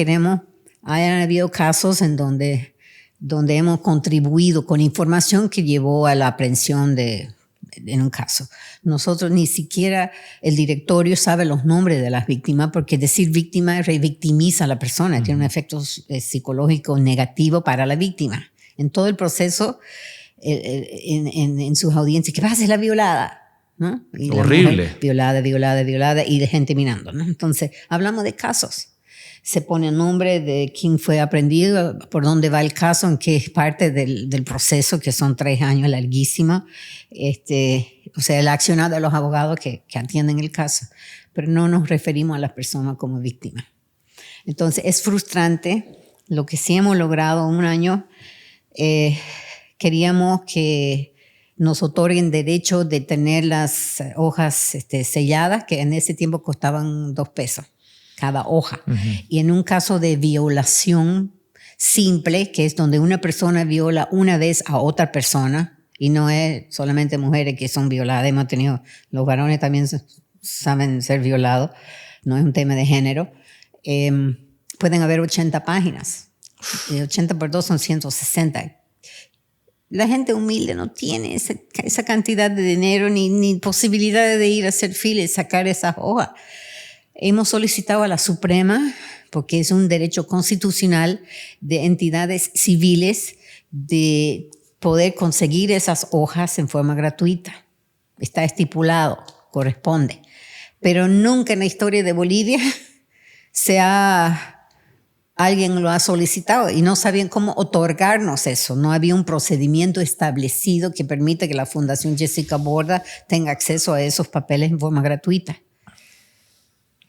hayan habido casos en donde hemos contribuido con información que llevó a la aprehensión en un caso. Nosotros ni siquiera el directorio sabe los nombres de las víctimas porque decir víctima revictimiza a la persona, tiene un efecto psicológico negativo para la víctima. En todo el proceso, en sus audiencias, ¿qué pasa? Es la violada, ¿no? Y horrible. Violada y de gente mirando, ¿no? Entonces, hablamos de casos. Se pone el nombre de quién fue aprendido, por dónde va el caso, en qué parte del proceso, que son 3 años, larguísimo. O sea, el accionar de los abogados que atienden el caso. Pero no nos referimos a las personas como víctimas. Entonces, es frustrante. Lo que sí hemos logrado un año, queríamos que nos otorguen derecho de tener las hojas selladas, que en ese tiempo costaban $2 cada hoja. Uh-huh. Y en un caso de violación simple, que es donde una persona viola una vez a otra persona, y no es solamente mujeres que son violadas, hemos tenido, los varones también saben ser violados, no es un tema de género, pueden haber 80 páginas. 80 por 2 son 160. La gente humilde no tiene esa cantidad de dinero ni posibilidad de ir a hacer fila y sacar esas hojas. Hemos solicitado a la Suprema, porque es un derecho constitucional de entidades civiles, de poder conseguir esas hojas en forma gratuita. Está estipulado, corresponde. Pero nunca en la historia de Bolivia alguien lo ha solicitado y no sabían cómo otorgarnos eso. No había un procedimiento establecido que permita que la Fundación Jessica Borda tenga acceso a esos papeles en forma gratuita.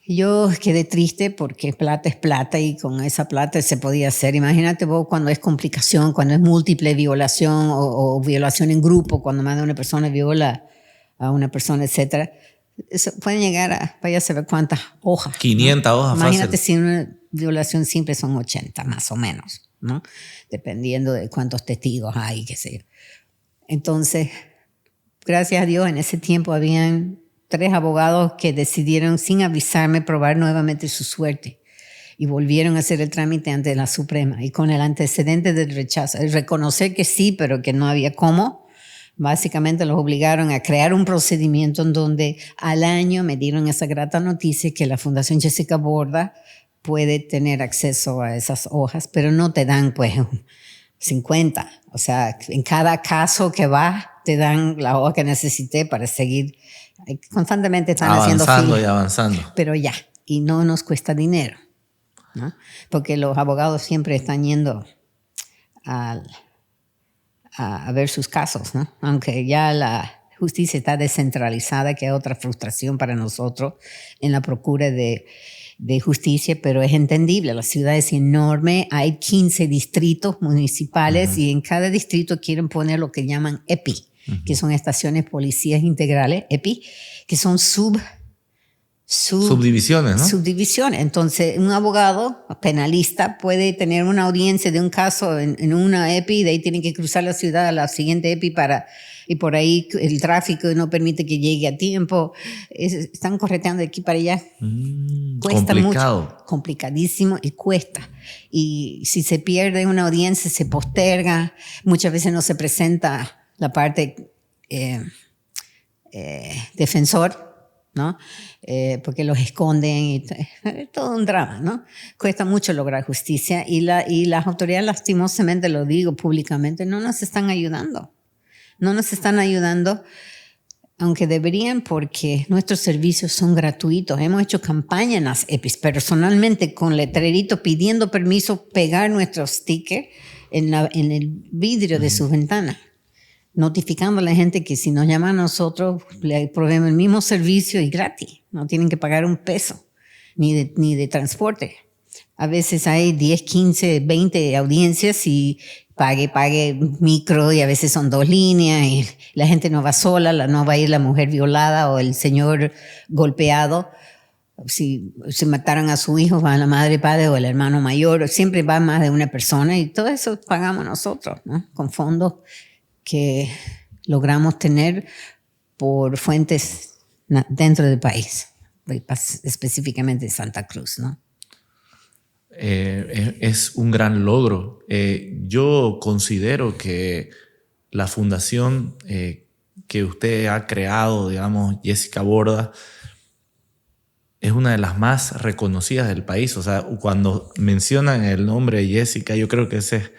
Yo quedé triste porque plata es plata y con esa plata se podía hacer. Imagínate vos cuando es complicación, cuando es múltiple violación o violación en grupo, cuando más de una persona viola a una persona, etcétera. Pueden llegar a, vaya a saber cuántas hojas. 500 ¿no? hojas. Imagínate fácil. si una violación simple son 80, más o menos, ¿no? Dependiendo de cuántos testigos hay, qué sé yo. Entonces, gracias a Dios, en ese tiempo habían 3 abogados que decidieron, sin avisarme, probar nuevamente su suerte y volvieron a hacer el trámite ante la Suprema. Y con el antecedente del rechazo, el reconocer que sí, pero que no había cómo, básicamente los obligaron a crear un procedimiento en donde al año me dieron esa grata noticia que la Fundación Jessica Borda puede tener acceso a esas hojas, pero no te dan pues 50. O sea, en cada caso que va, te dan la hoja que necesité para seguir. Constantemente están haciendo avanzando y avanzando. Pero ya, y no nos cuesta dinero, ¿no? Porque los abogados siempre están yendo a ver sus casos, ¿no? Aunque ya la justicia está descentralizada, que es otra frustración para nosotros en la procura de justicia, pero es entendible. La ciudad es enorme, hay 15 distritos municipales y en cada distrito quieren poner lo que llaman EPI, que son estaciones policías integrales, EPI, que son subdivisiones, ¿no? Subdivisiones. Entonces, un abogado penalista puede tener una audiencia de un caso en una EPI y de ahí tienen que cruzar la ciudad a la siguiente EPI y por ahí el tráfico no permite que llegue a tiempo. Están correteando de aquí para allá. Cuesta complicado. Mucho. Complicadísimo y cuesta. Y si se pierde una audiencia, se posterga. Muchas veces no se presenta la parte defensor, ¿no? Porque los esconden y es todo un drama, ¿no? Cuesta mucho lograr justicia y las autoridades, lastimosamente, lo digo públicamente, no nos están ayudando. No nos están ayudando, aunque deberían, porque nuestros servicios son gratuitos. Hemos hecho campaña en las EPIs, personalmente con letrerito pidiendo permiso, pegar nuestros stickers en el vidrio de sus ventanas, notificando a la gente que si nos llaman a nosotros, le proveemos el mismo servicio y gratis. No tienen que pagar un peso, ni de transporte. A veces hay 10, 15, 20 audiencias y pague micro y a veces son 2 líneas y la gente no va sola, no va a ir la mujer violada o el señor golpeado. Si mataron a su hijo, va la madre, padre o el hermano mayor, siempre va más de una persona y todo eso pagamos nosotros, ¿no? Con fondos que logramos tener por fuentes dentro del país, específicamente en Santa Cruz, ¿no? Es un gran logro. Yo considero que la fundación que usted ha creado, digamos, Jessica Borda, es una de las más reconocidas del país. O sea, cuando mencionan el nombre de Jessica, yo creo que ese es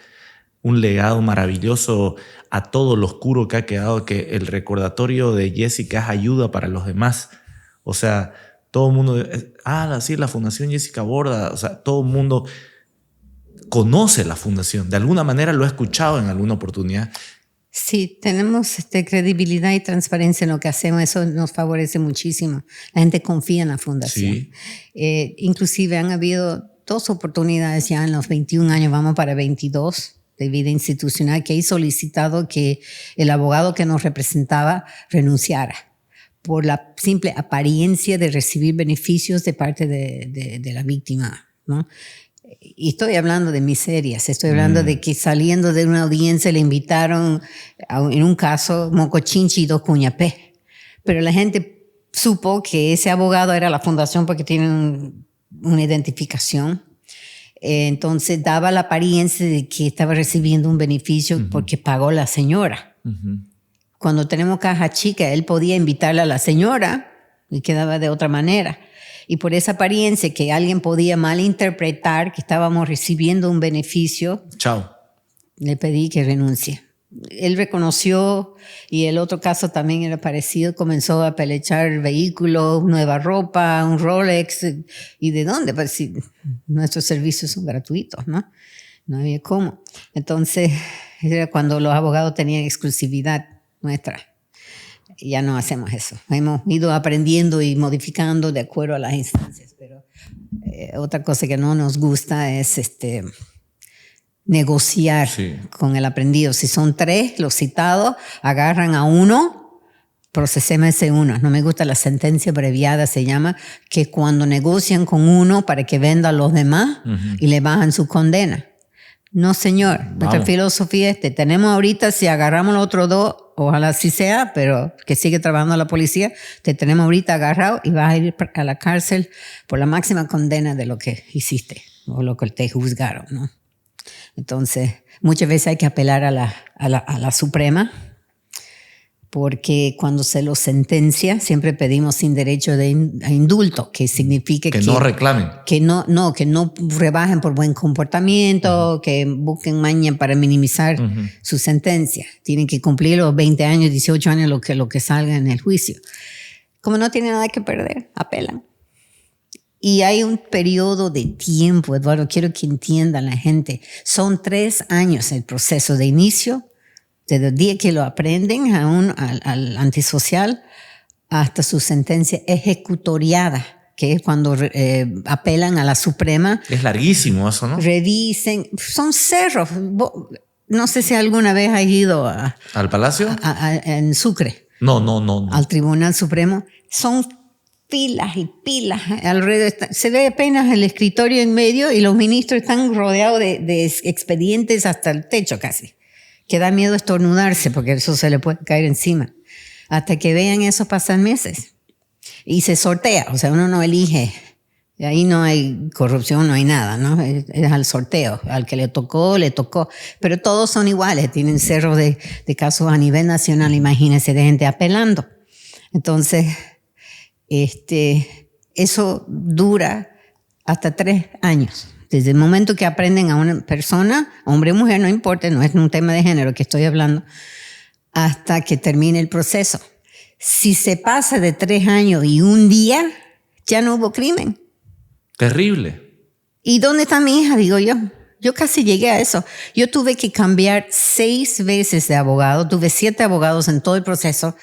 un legado maravilloso a todo lo oscuro que ha quedado, que el recordatorio de Jessica es ayuda para los demás. O sea, todo el mundo, sí, la Fundación Jessica Borda, o sea, todo el mundo conoce la fundación, de alguna manera lo ha escuchado en alguna oportunidad. Sí, tenemos credibilidad y transparencia en lo que hacemos, eso nos favorece muchísimo. La gente confía en la fundación. Sí. Inclusive han habido 2 oportunidades ya en los 21 años, vamos para 22 de vida institucional, que he solicitado que el abogado que nos representaba renunciara por la simple apariencia de recibir beneficios de parte de la víctima, ¿no? Y estoy hablando de miserias, estoy hablando de que saliendo de una audiencia le invitaron, en un caso, Mocochinchi y 2 Cuñapé. Pero la gente supo que ese abogado era la fundación porque tienen una identificación. Entonces daba la apariencia de que estaba recibiendo un beneficio porque pagó la señora. Cuando tenemos caja chica, él podía invitarle a la señora y quedaba de otra manera. Y por esa apariencia que alguien podía malinterpretar que estábamos recibiendo un beneficio, Chao. le pedí que renuncie. Él reconoció, y el otro caso también era parecido, comenzó a pelechar vehículos, nueva ropa, un Rolex. ¿Y de dónde? Pues si nuestros servicios son gratuitos, ¿no? No había cómo. Entonces, era cuando los abogados tenían exclusividad nuestra. Ya no hacemos eso. Hemos ido aprendiendo y modificando de acuerdo a las instancias. Pero otra cosa que no nos gusta es negociar con el aprendido. Si son 3 los citados, agarran a uno, procesemos ese uno. No me gusta la sentencia abreviada, se llama, que cuando negocian con uno para que venda a los demás y le bajan su condena. No, señor. Nuestra filosofía es tenemos ahorita, si agarramos los otros 2, ojalá así sea, pero que sigue trabajando la policía, te tenemos ahorita agarrado y vas a ir a la cárcel por la máxima condena de lo que hiciste o lo que te juzgaron, ¿no? Entonces, muchas veces hay que apelar a la Suprema, porque cuando se lo sentencia, siempre pedimos sin derecho a indulto, que significa que no reclamen. Que no rebajen por buen comportamiento, que busquen maña para minimizar su sentencia. Tienen que cumplir los 20 años, 18 años, lo que salga en el juicio. Como no tienen nada que perder, apelan. Y hay un periodo de tiempo, Eduardo, quiero que entiendan la gente. Son 3 años el proceso de inicio, desde el día que lo aprenden al antisocial hasta su sentencia ejecutoriada, que es cuando apelan a la Suprema. Es larguísimo eso, ¿no? Revisen, son cerros. No sé si alguna vez has ido ¿Al Palacio? En Sucre. No. Al Tribunal Supremo. Son pilas y pilas alrededor. Se ve apenas el escritorio en medio y los ministros están rodeados de expedientes hasta el techo casi. Que da miedo estornudarse porque eso se le puede caer encima. Hasta que vean eso pasan meses. Y se sortea, o sea, uno no elige. Y ahí no hay corrupción, no hay nada, ¿no? Es al sorteo. Al que le tocó. Pero todos son iguales, tienen cerros de casos a nivel nacional, imagínense, de gente apelando. Entonces, eso dura hasta 3 años. Desde el momento que aprenden a una persona, hombre o mujer, no importa, no es un tema de género que estoy hablando, hasta que termine el proceso. Si se pasa de 3 años y un día, ya no hubo crimen. Terrible. ¿Y dónde está mi hija? Digo yo. Yo casi llegué a eso. Yo tuve que cambiar 6 veces de abogado. Tuve 7 abogados en todo el proceso.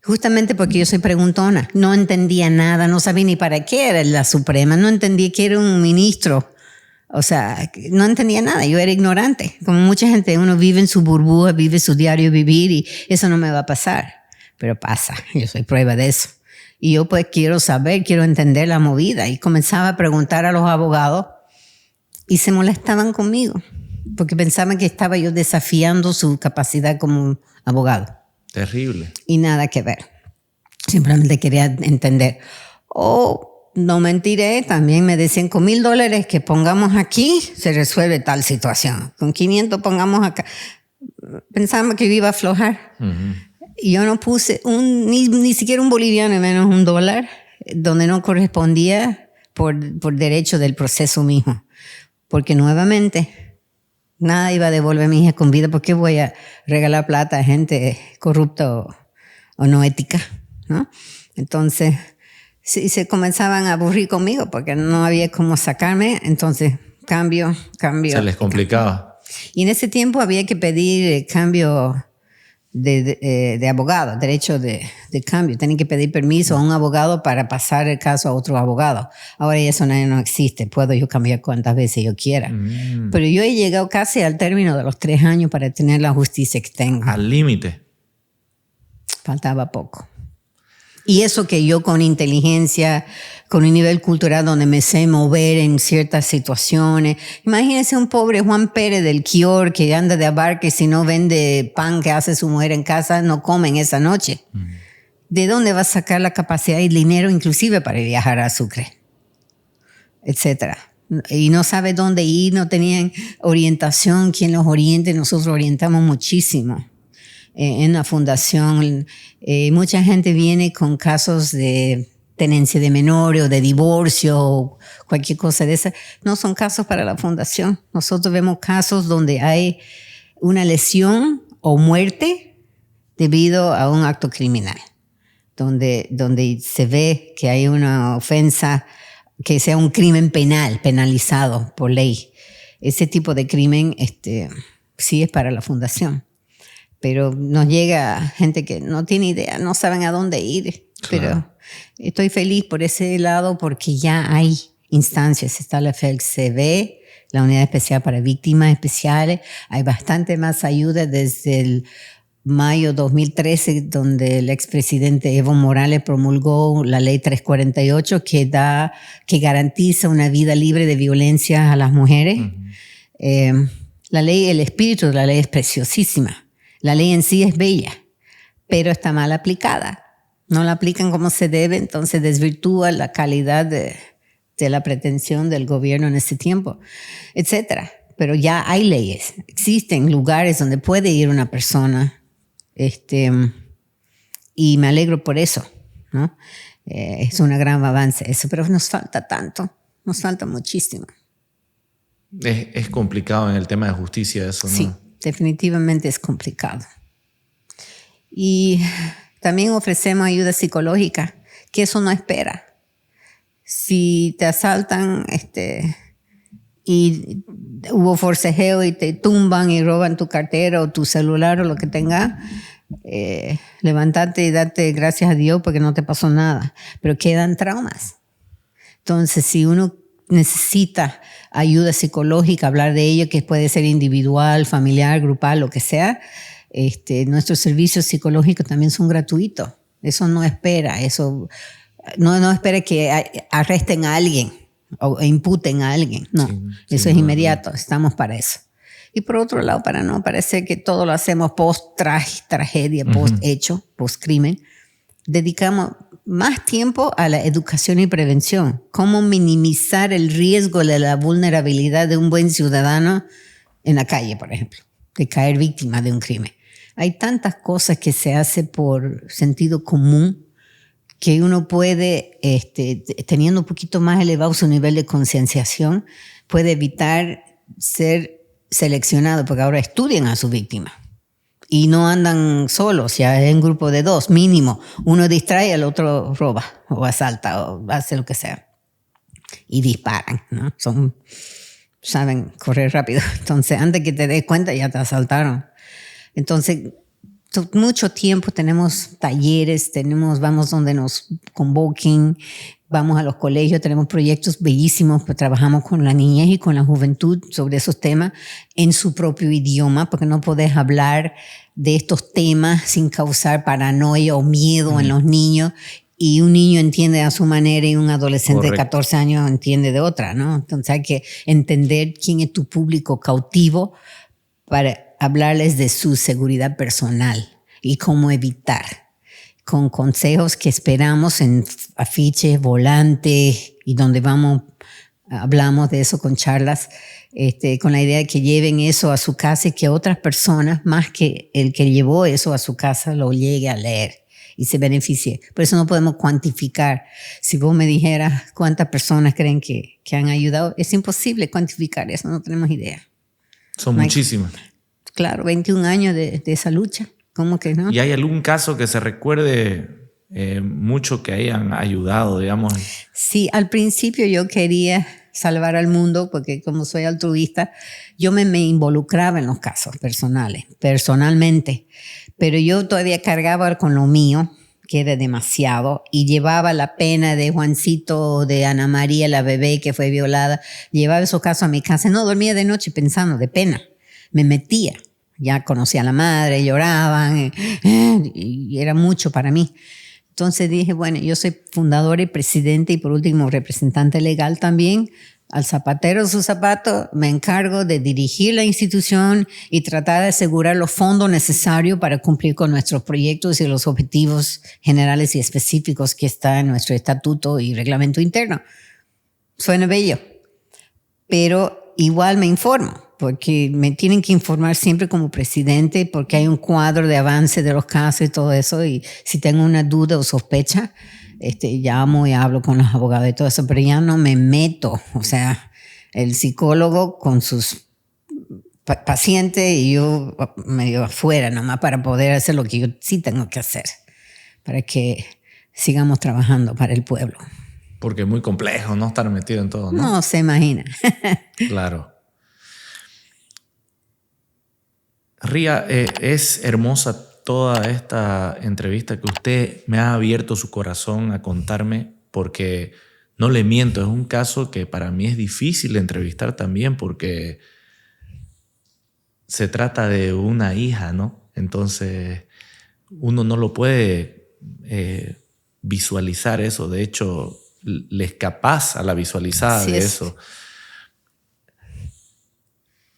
Justamente porque yo soy preguntona. No entendía nada. No sabía ni para qué era la Suprema. No entendía que era un ministro. O sea, no entendía nada. Yo era ignorante. Como mucha gente, uno vive en su burbuja, vive su diario vivir y eso no me va a pasar. Pero pasa. Yo soy prueba de eso. Y yo pues quiero saber, quiero entender la movida. Y comenzaba a preguntar a los abogados y se molestaban conmigo porque pensaban que estaba yo desafiando su capacidad como abogado. Terrible. Y nada que ver. Simplemente quería entender. No mentiré, también me decían con $1,000 que pongamos aquí se resuelve tal situación. Con 500 pongamos acá. Pensábamos que iba a aflojar. Y yo no puse ni siquiera un boliviano, menos $1, donde no correspondía por derecho del proceso mismo. Porque nuevamente nada iba a devolver a mi hija con vida. ¿Por qué voy a regalar plata a gente corrupta o no ética? ¿No? Entonces, Sí, se comenzaban a aburrir conmigo porque no había cómo sacarme, entonces cambio. Se les complicaba. Y en ese tiempo había que pedir cambio de abogado, derecho de cambio. Tienen que pedir permiso a un abogado para pasar el caso a otro abogado. Ahora eso no existe. Puedo yo cambiar cuantas veces yo quiera. Pero yo he llegado casi al término de los 3 años para tener la justicia que tengo. Al límite. Faltaba poco. Y eso que yo con inteligencia, con un nivel cultural donde me sé mover en ciertas situaciones. Imagínense un pobre Juan Pérez del Quior que anda de abarque, si no vende pan que hace su mujer en casa, no comen esa noche. ¿De dónde va a sacar la capacidad y el dinero inclusive para viajar a Sucre? Etcétera. Y no sabe dónde ir, no tenían orientación, quién los oriente. Nosotros orientamos muchísimo. En la fundación, mucha gente viene con casos de tenencia de menores o de divorcio o cualquier cosa de esa. No son casos para la fundación. Nosotros vemos casos donde hay una lesión o muerte debido a un acto criminal, donde se ve que hay una ofensa, que sea un crimen penal, penalizado por ley. Ese tipo de crimen sí es para la fundación. Pero nos llega gente que no tiene idea, no saben a dónde ir. Claro. Pero estoy feliz por ese lado porque ya hay instancias. Está la FELCB, la Unidad Especial para Víctimas Especiales. Hay bastante más ayuda desde el mayo 2013, donde el expresidente Evo Morales promulgó la Ley 348 que garantiza una vida libre de violencia a las mujeres. La ley, el espíritu de la ley es preciosísima. La ley en sí es bella, pero está mal aplicada. No la aplican como se debe, entonces desvirtúa la calidad de la pretensión del gobierno en ese tiempo, etc. Pero ya hay leyes, existen lugares donde puede ir una persona, y me alegro por eso, ¿no? Es un gran avance eso, pero nos falta tanto, nos falta muchísimo. Es complicado en el tema de justicia eso, ¿no? Sí. Definitivamente es complicado. Y también ofrecemos ayuda psicológica, que eso no espera. Si te asaltan y hubo forcejeo y te tumban y roban tu cartera o tu celular o lo que tengas, levántate y date gracias a Dios porque no te pasó nada. Pero quedan traumas. Entonces, si uno necesita ayuda psicológica, hablar de ello, que puede ser individual, familiar, grupal, lo que sea, nuestros servicios psicológicos también son gratuitos. Eso no espera, eso no espera que arresten a alguien o imputen a alguien. No, sí, eso es inmediato, estamos para eso. Y por otro lado, para no parecer que todo lo hacemos post-tragedia, post-hecho, post-crimen, dedicamos más tiempo a la educación y prevención. Cómo minimizar el riesgo de la vulnerabilidad de un buen ciudadano en la calle, por ejemplo, de caer víctima de un crimen. Hay tantas cosas que se hace por sentido común que uno puede, teniendo un poquito más elevado su nivel de concienciación, puede evitar ser seleccionado, porque ahora estudian a su víctima. Y no andan solos, ya es un grupo de 2, mínimo. Uno distrae, el otro roba o asalta o hace lo que sea. Y disparan, ¿no? Saben correr rápido. Entonces, antes que te des cuenta, ya te asaltaron. Entonces, mucho tiempo tenemos talleres, vamos donde nos convoquen, vamos a los colegios, tenemos proyectos bellísimos, pues trabajamos con la niñez y con la juventud sobre esos temas en su propio idioma, porque no podés hablar de estos temas sin causar paranoia o miedo en los niños, y un niño entiende a su manera y un adolescente de 14 años entiende de otra, ¿no? Entonces hay que entender quién es tu público cautivo para hablarles de su seguridad personal y cómo evitar, con consejos que esperamos en afiches, volantes, y donde hablamos de eso con charlas, con la idea de que lleven eso a su casa y que otras personas, más que el que llevó eso a su casa, lo llegue a leer y se beneficie. Por eso no podemos cuantificar. Si vos me dijeras cuántas personas creen que han ayudado, es imposible cuantificar eso, no tenemos idea. Son muchísimas. Claro, 21 años de esa lucha. ¿Cómo que no? ¿Y hay algún caso que se recuerde mucho que hayan ayudado, digamos. Sí, al principio yo quería salvar al mundo porque como soy altruista, yo me involucraba en los casos personalmente, pero yo todavía cargaba con lo mío, que era demasiado, y llevaba la pena de Juancito, de Ana María, la bebé que fue violada, llevaba esos casos a mi casa, no dormía de noche pensando, de pena, me metía, ya conocía a la madre, lloraban, y era mucho para mí. Entonces dije, bueno, yo soy fundadora y presidente y por último representante legal también. Al zapatero su zapato, me encargo de dirigir la institución y tratar de asegurar los fondos necesarios para cumplir con nuestros proyectos y los objetivos generales y específicos que está en nuestro estatuto y reglamento interno. Suena bello, pero igual me informo, porque me tienen que informar siempre como presidente, porque hay un cuadro de avance de los casos y todo eso, y si tengo una duda o sospecha, llamo y hablo con los abogados y todo eso, pero ya no me meto. O sea, el psicólogo con sus pacientes y yo medio afuera nomás para poder hacer lo que yo sí tengo que hacer, para que sigamos trabajando para el pueblo. Porque es muy complejo no estar metido en todo, ¿no? No se imagina. Claro. Ría, es hermosa toda esta entrevista que usted me ha abierto su corazón a contarme, porque no le miento, es un caso que para mí es difícil de entrevistar también porque se trata de una hija, ¿no? Entonces uno no lo puede visualizar eso. De hecho, le es capaz a la visualizada de eso.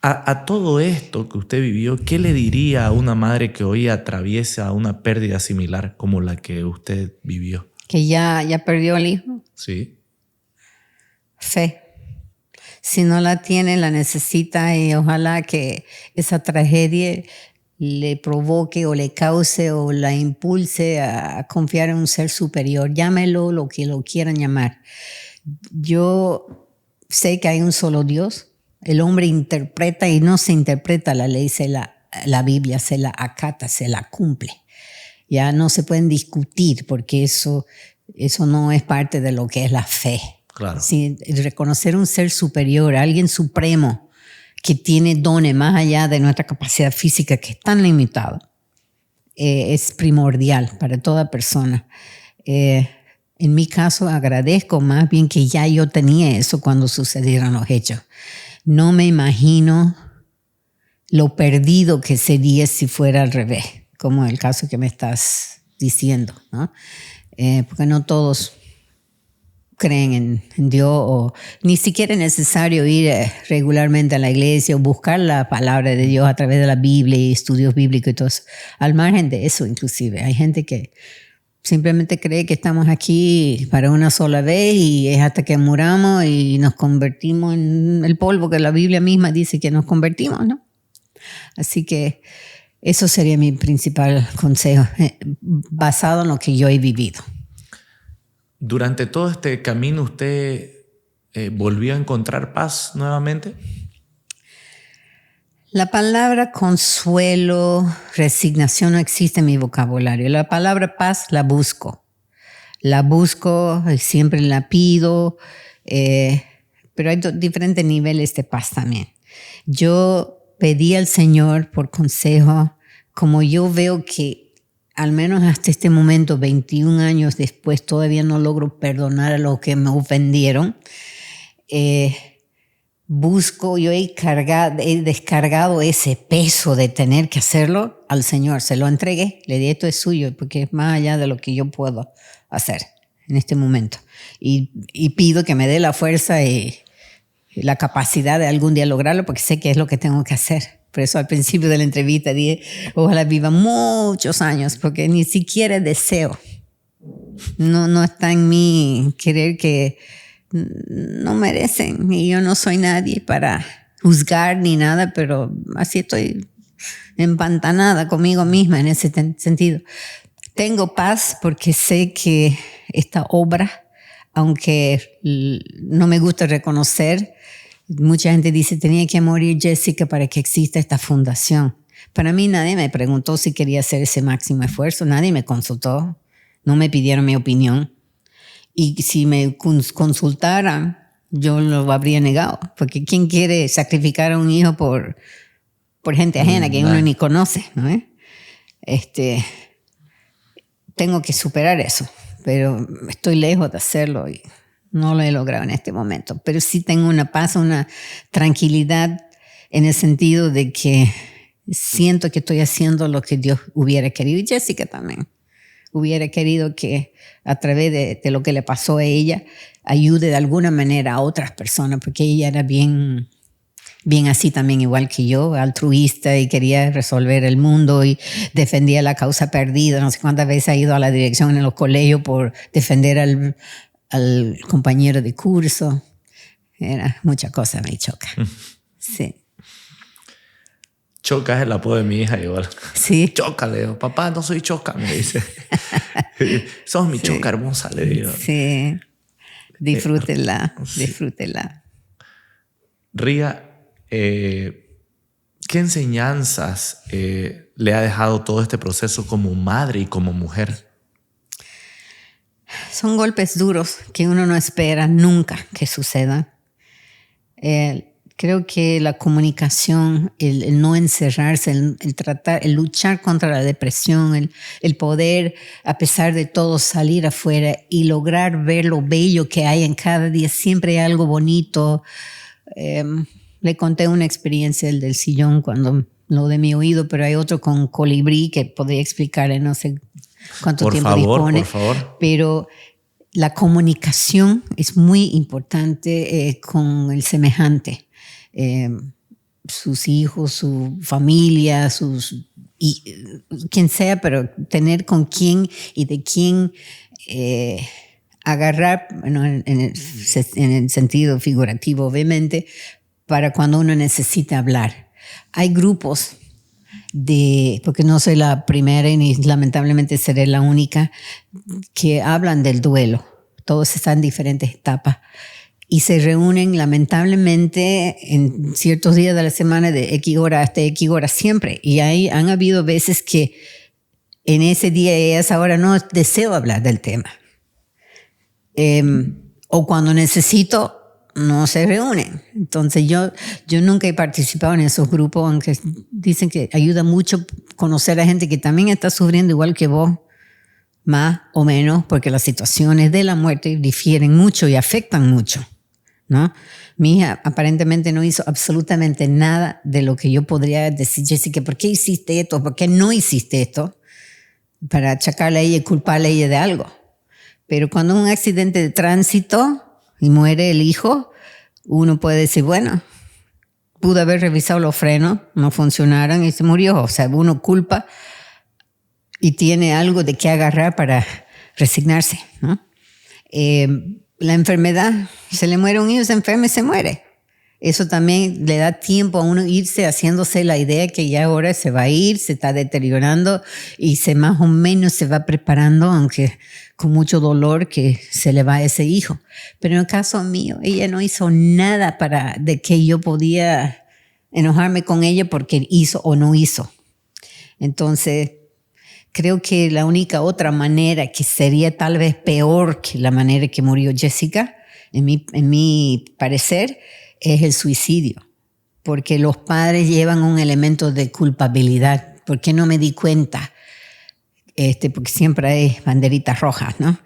A todo esto que usted vivió, ¿qué le diría a una madre que hoy atraviesa una pérdida similar como la que usted vivió? Que ya perdió al hijo. Sí. Fe. Si no la tiene, la necesita, y ojalá que esa tragedia le provoque o le cause o la impulse a confiar en un ser superior. Llámelo lo que lo quieran llamar. Yo sé que hay un solo Dios. El hombre interpreta y no se interpreta la ley, la Biblia se la acata, se la cumple. Ya no se pueden discutir porque eso no es parte de lo que es la fe. Claro. Sí, reconocer un ser superior, alguien supremo que tiene dones más allá de nuestra capacidad física que es tan limitada, es primordial para toda persona. En mi caso agradezco más bien que ya yo tenía eso cuando sucedieron los hechos. No me imagino lo perdido que sería si fuera al revés, como el caso que me estás diciendo, ¿no? Porque no todos creen en Dios o ni siquiera es necesario ir regularmente a la iglesia o buscar la palabra de Dios a través de la Biblia y estudios bíblicos y todo eso. Al margen de eso inclusive, hay gente que simplemente cree que estamos aquí para una sola vez y es hasta que muramos y nos convertimos en el polvo que la Biblia misma dice que nos convertimos, ¿no? Así que eso sería mi principal consejo, basado en lo que yo he vivido. Durante todo este camino, ¿usted volvió a encontrar paz nuevamente? La palabra consuelo, resignación no existe en mi vocabulario. La palabra paz la busco. La busco y siempre la pido, pero hay diferentes niveles de paz también. Yo pedí al Señor por consejo, como yo veo que al menos hasta este momento, 21 años después, todavía no logro perdonar a los que me ofendieron. Yo he descargado ese peso de tener que hacerlo al Señor. Se lo entregué, le dije, esto es suyo, porque es más allá de lo que yo puedo hacer en este momento. Y pido que me dé la fuerza y la capacidad de algún día lograrlo, porque sé que es lo que tengo que hacer. Por eso al principio de la entrevista dije, ojalá viva muchos años, porque ni siquiera deseo. No está en mí querer que no merecen, y yo no soy nadie para juzgar ni nada, pero así estoy empantanada conmigo misma en ese sentido. Tengo paz porque sé que esta obra, aunque no me gusta reconocer, mucha gente dice tenía que morir Jessica para que exista esta fundación. Para mí nadie me preguntó si quería hacer ese máximo esfuerzo, nadie me consultó. no me pidieron mi opinión. Y si me consultaran, yo lo habría negado. Porque ¿quién quiere sacrificar a un hijo por gente ajena que uno ni conoce? ¿No? Tengo que superar eso, pero estoy lejos de hacerlo y no lo he logrado en este momento. Pero sí tengo una paz, una tranquilidad en el sentido de que siento que estoy haciendo lo que Dios hubiera querido. Y Jessica también hubiera querido que a través de lo que le pasó a ella ayude de alguna manera a otras personas, porque ella era bien así también, igual que yo, altruista, y quería resolver el mundo y defendía la causa perdida. No sé cuántas veces ha ido a la dirección en los colegios por defender al compañero de curso. Era mucha cosa, me choca. Sí. Choca es el apodo de mi hija igual. Sí. Choca, le digo. Papá, no soy Choca, me dice. Sos mi Choca hermosa, le digo. Sí. Disfrútela, sí. disfrútela. Ría, ¿qué enseñanzas le ha dejado todo este proceso como madre y como mujer? Son golpes duros que uno no espera nunca que sucedan. Creo que la comunicación, el no encerrarse, el tratar, el luchar contra la depresión, el poder, a pesar de todo, salir afuera y lograr ver lo bello que hay en cada día. Siempre hay algo bonito. Le conté una experiencia del sillón cuando lo de mi oído, pero hay otro con colibrí que podría explicar en no sé cuánto tiempo dispone. Por favor. Pero la comunicación es muy importante con el semejante. Sus hijos, su familia, quien sea, pero tener con quién y de quién agarrar, bueno, en el sentido figurativo, obviamente, para cuando uno necesita hablar. Hay grupos porque no soy la primera y ni lamentablemente seré la única, que hablan del duelo. Todos están en diferentes etapas. Y se reúnen lamentablemente en ciertos días de la semana de X hora hasta X hora siempre. Y han habido veces que en ese día y a esa hora no deseo hablar del tema. O cuando necesito, no se reúnen. Entonces yo nunca he participado en esos grupos, aunque dicen que ayuda mucho conocer a gente que también está sufriendo igual que vos, más o menos, porque las situaciones de la muerte difieren mucho y afectan mucho, ¿no? Mi hija aparentemente no hizo absolutamente nada de lo que yo podría decir, Jessica, ¿por qué hiciste esto? ¿Por qué no hiciste esto? Para achacarle a ella y culparle a ella de algo. Pero cuando un accidente de tránsito y muere el hijo, uno puede decir, bueno, pudo haber revisado los frenos, no funcionaron y se murió. O sea, uno culpa y tiene algo de qué agarrar para resignarse, ¿no? La enfermedad, se le muere un hijo, se enferma y se muere. Eso también le da tiempo a uno irse haciéndose la idea que ya ahora se va a ir, se está deteriorando y más o menos se va preparando, aunque con mucho dolor, que se le va a ese hijo. Pero en el caso mío, ella no hizo nada de que yo podía enojarme con ella porque hizo o no hizo. Entonces, creo que la única otra manera que sería tal vez peor que la manera que murió Jessica, en mi parecer, es el suicidio. Porque los padres llevan un elemento de culpabilidad. ¿Por qué no me di cuenta? Porque siempre hay banderitas rojas, ¿no?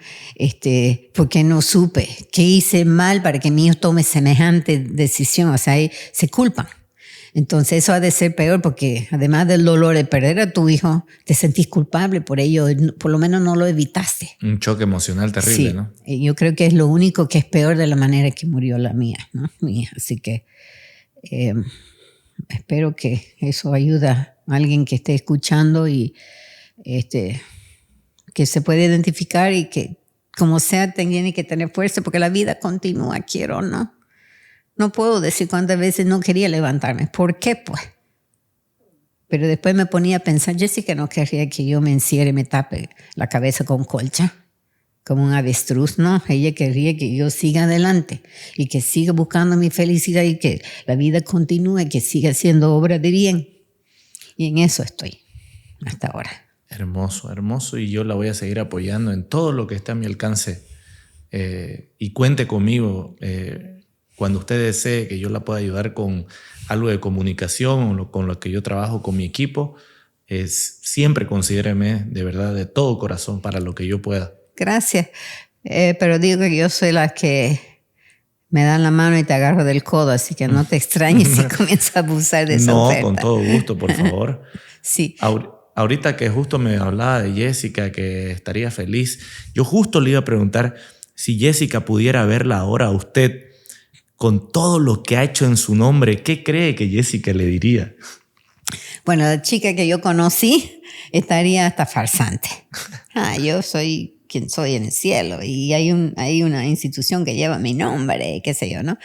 ¿Por qué no supe? ¿Qué hice mal para que mi hijo tome semejante decisión? O sea, se culpan. Entonces eso ha de ser peor porque además del dolor de perder a tu hijo, te sentís culpable por ello, por lo menos no lo evitaste. Un choque emocional terrible, sí, ¿no? Yo creo que es lo único que es peor de la manera que murió la mía, ¿no? Mi hija. Así que espero que eso ayude a alguien que esté escuchando y que se pueda identificar y que como sea tiene que tener fuerza porque la vida continúa, quiero o no. No puedo decir cuántas veces no quería levantarme. ¿Por qué? Pues. Pero después me ponía a pensar, Jessica no querría que yo me encierre y me tape la cabeza con colcha, como un avestruz, ¿no? Ella querría que yo siga adelante y que siga buscando mi felicidad y que la vida continúe, que siga siendo obra de bien. Y en eso estoy hasta ahora. Hermoso, hermoso, y yo la voy a seguir apoyando en todo lo que esté a mi alcance. Y cuente conmigo cuando usted desee que yo la pueda ayudar con algo de comunicación o con lo que yo trabajo con mi equipo. Siempre considéreme de verdad, de todo corazón, para lo que yo pueda. Gracias. Pero digo que yo soy la que me dan la mano y te agarro del codo, así que no te extrañes si comienzas a abusar de esa oferta. No, con todo gusto, por favor. Sí. Ahorita que justo me hablaba de Jessica, que estaría feliz, yo justo le iba a preguntar si Jessica pudiera verla ahora a usted con todo lo que ha hecho en su nombre, ¿qué cree que Jessica le diría? Bueno, la chica que yo conocí estaría hasta farsante. Yo soy quien soy en el cielo y hay una institución que lleva mi nombre, qué sé yo, ¿no?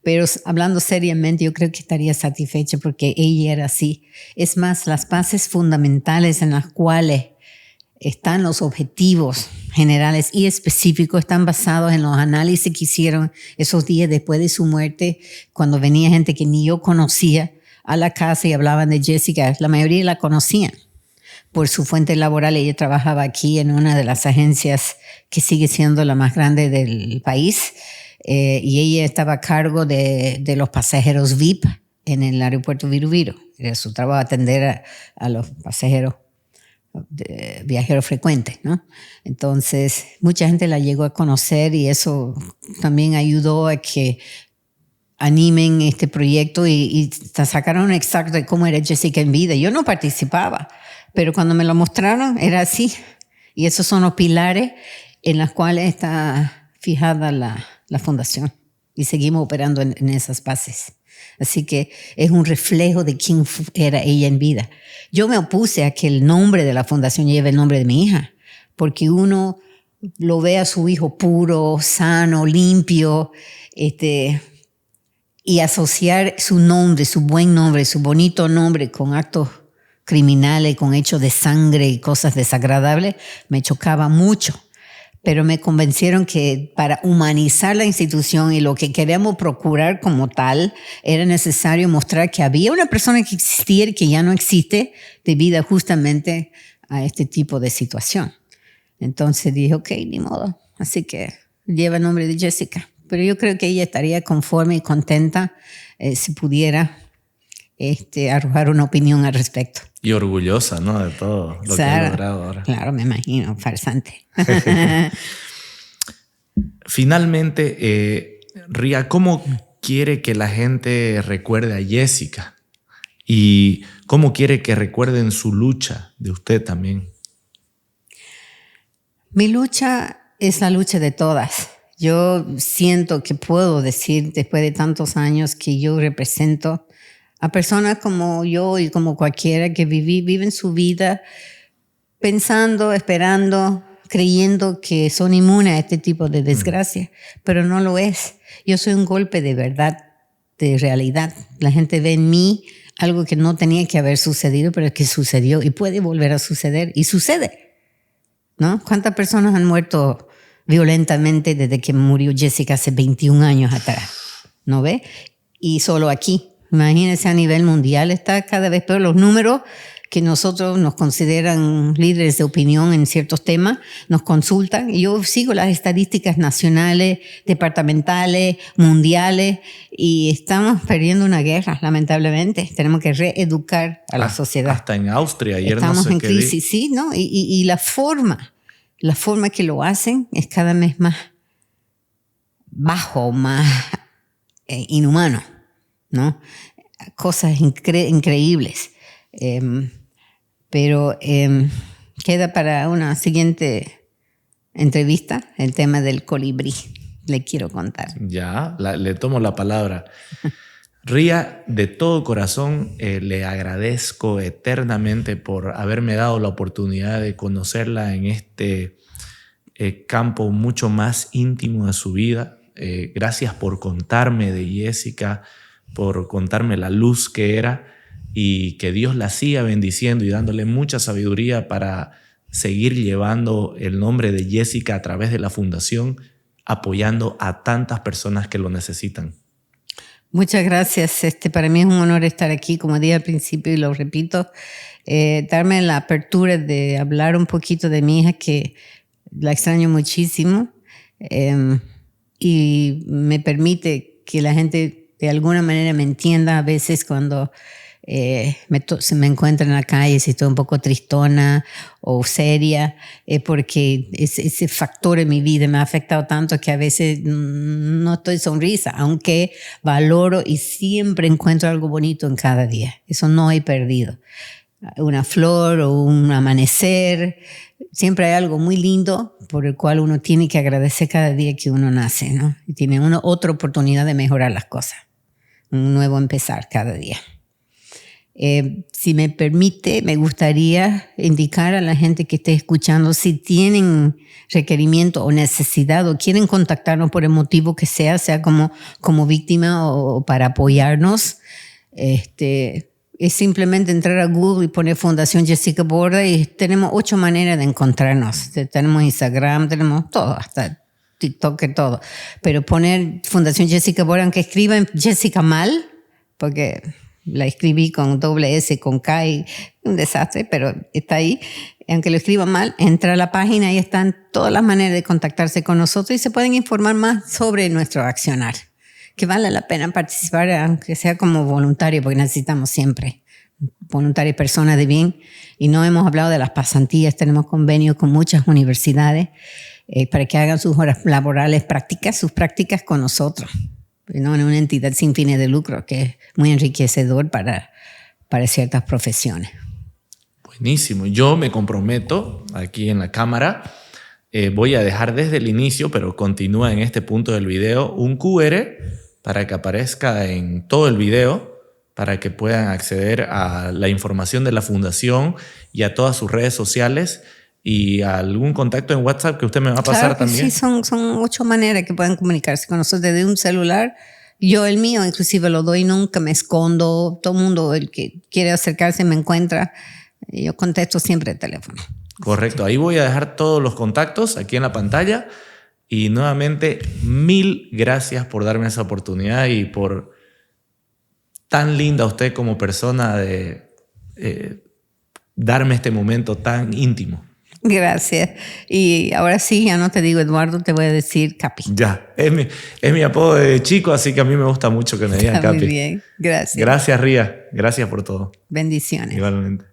Pero hablando seriamente, yo creo que estaría satisfecha porque ella era así. Es más, las bases fundamentales en las cuales están los objetivos generales y específicos están basados en los análisis que hicieron esos días después de su muerte, cuando venía gente que ni yo conocía a la casa y hablaban de Jessica. La mayoría la conocían por su fuente laboral. Ella trabajaba aquí en una de las agencias que sigue siendo la más grande del país, y ella estaba a cargo de los pasajeros VIP en el aeropuerto Viru Viru. Era su trabajo atender a los pasajeros, viajeros frecuentes, ¿no? Entonces, mucha gente la llegó a conocer y eso también ayudó a que animen este proyecto y sacaron un extracto de cómo era Jessica en vida. Yo no participaba, pero cuando me lo mostraron era así. Y esos son los pilares en los cuales está fijada la fundación. Y seguimos operando en esas bases. Así que es un reflejo de quién era ella en vida. Yo me opuse a que el nombre de la fundación lleve el nombre de mi hija, porque uno lo ve a su hijo puro, sano, limpio, y asociar su nombre, su buen nombre, su bonito nombre con actos criminales, con hechos de sangre y cosas desagradables, me chocaba mucho. Pero me convencieron que para humanizar la institución y lo que queremos procurar como tal, era necesario mostrar que había una persona que existía y que ya no existe debido justamente a este tipo de situación. Entonces dije, ok, ni modo. Así que lleva el nombre de Jessica. Pero yo creo que ella estaría conforme y contenta si pudiera arrojar una opinión al respecto. Y orgullosa, ¿no? De todo lo que ha logrado ahora. Claro, me imagino, farsante. Finalmente, Ria, ¿cómo quiere que la gente recuerde a Jessica? ¿Y cómo quiere que recuerden su lucha de usted también? Mi lucha es la lucha de todas. Yo siento que puedo decir, después de tantos años, que yo represento a personas como yo y como cualquiera que viven su vida pensando, esperando, creyendo que son inmunes a este tipo de desgracia, pero no lo es. Yo soy un golpe de verdad, de realidad. La gente ve en mí algo que no tenía que haber sucedido, pero que sucedió y puede volver a suceder. Y sucede, ¿no? ¿Cuántas personas han muerto violentamente desde que murió Jessica hace 21 años atrás? ¿No ve? Y solo aquí. Imagínense, a nivel mundial está cada vez peor. Los números que nosotros nos consideran líderes de opinión en ciertos temas, nos consultan. Y yo sigo las estadísticas nacionales, departamentales, mundiales, y estamos perdiendo una guerra, lamentablemente. Tenemos que reeducar a la sociedad. Hasta en Austria ayer estamos no sé en qué crisis, sí, ¿no? Y la forma que lo hacen es cada vez más bajo, más inhumano, ¿no? Cosas increíbles. Pero queda para una siguiente entrevista el tema del colibrí. Le quiero contar. Ya, le tomo la palabra. Ria, de todo corazón le agradezco eternamente por haberme dado la oportunidad de conocerla en este campo mucho más íntimo de su vida. Gracias por contarme de Jessica, por contarme la luz que era, y que Dios la siga bendiciendo y dándole mucha sabiduría para seguir llevando el nombre de Jessica a través de la fundación, apoyando a tantas personas que lo necesitan. Muchas gracias. Para mí es un honor estar aquí, como dije al principio y lo repito, darme la apertura de hablar un poquito de mi hija, que la extraño muchísimo, y me permite que la gente de alguna manera me entienda a veces cuando se me encuentra en la calle, si estoy un poco tristona o seria, porque ese factor en mi vida me ha afectado tanto que a veces no estoy sonrisa, aunque valoro y siempre encuentro algo bonito en cada día. Eso no he perdido. Una flor o un amanecer, siempre hay algo muy lindo por el cual uno tiene que agradecer cada día que uno nace, ¿no? Y tiene otra oportunidad de mejorar las cosas, un nuevo empezar cada día. Si me permite, me gustaría indicar a la gente que esté escuchando, si tienen requerimiento o necesidad o quieren contactarnos por el motivo que sea como víctima o para apoyarnos, es simplemente entrar a Google y poner Fundación Jessica Borda y tenemos 8 maneras de encontrarnos. Tenemos Instagram, tenemos todo, hasta TikTok, todo. Pero poner Fundación Jessica Borda, aunque escriban Jessica mal, porque la escribí con doble S, con K, y un desastre, pero está ahí. Aunque lo escriban mal, entra a la página y están todas las maneras de contactarse con nosotros y se pueden informar más sobre nuestro accionar. Que vale la pena participar, aunque sea como voluntario, porque necesitamos siempre voluntarios, personas de bien. Y no hemos hablado de las pasantías, tenemos convenios con muchas universidades para que hagan sus horas laborales prácticas, sus prácticas con nosotros, no en una entidad sin fines de lucro, que es muy enriquecedor para ciertas profesiones. Buenísimo. Yo me comprometo aquí en la cámara. Voy a dejar desde el inicio, pero continúa en este punto del video, un QR para que aparezca en todo el video, para que puedan acceder a la información de la fundación y a todas sus redes sociales y a algún contacto en WhatsApp que usted me va a pasar también. Sí, son 8 maneras que pueden comunicarse con nosotros desde un celular. Yo el mío inclusive lo doy, nunca me escondo. Todo el mundo, el que quiere acercarse, me encuentra. Yo contesto siempre el teléfono. Correcto, ahí voy a dejar todos los contactos aquí en la pantalla. Y nuevamente, 1000 gracias por darme esa oportunidad y por tan linda usted como persona de darme este momento tan íntimo. Gracias. Y ahora sí, ya no te digo Eduardo, te voy a decir Capi. Ya, es mi apodo de chico, así que a mí me gusta mucho que me digan Está Capi. muy bien, gracias. Gracias, Ría. Gracias por todo. Bendiciones. Igualmente.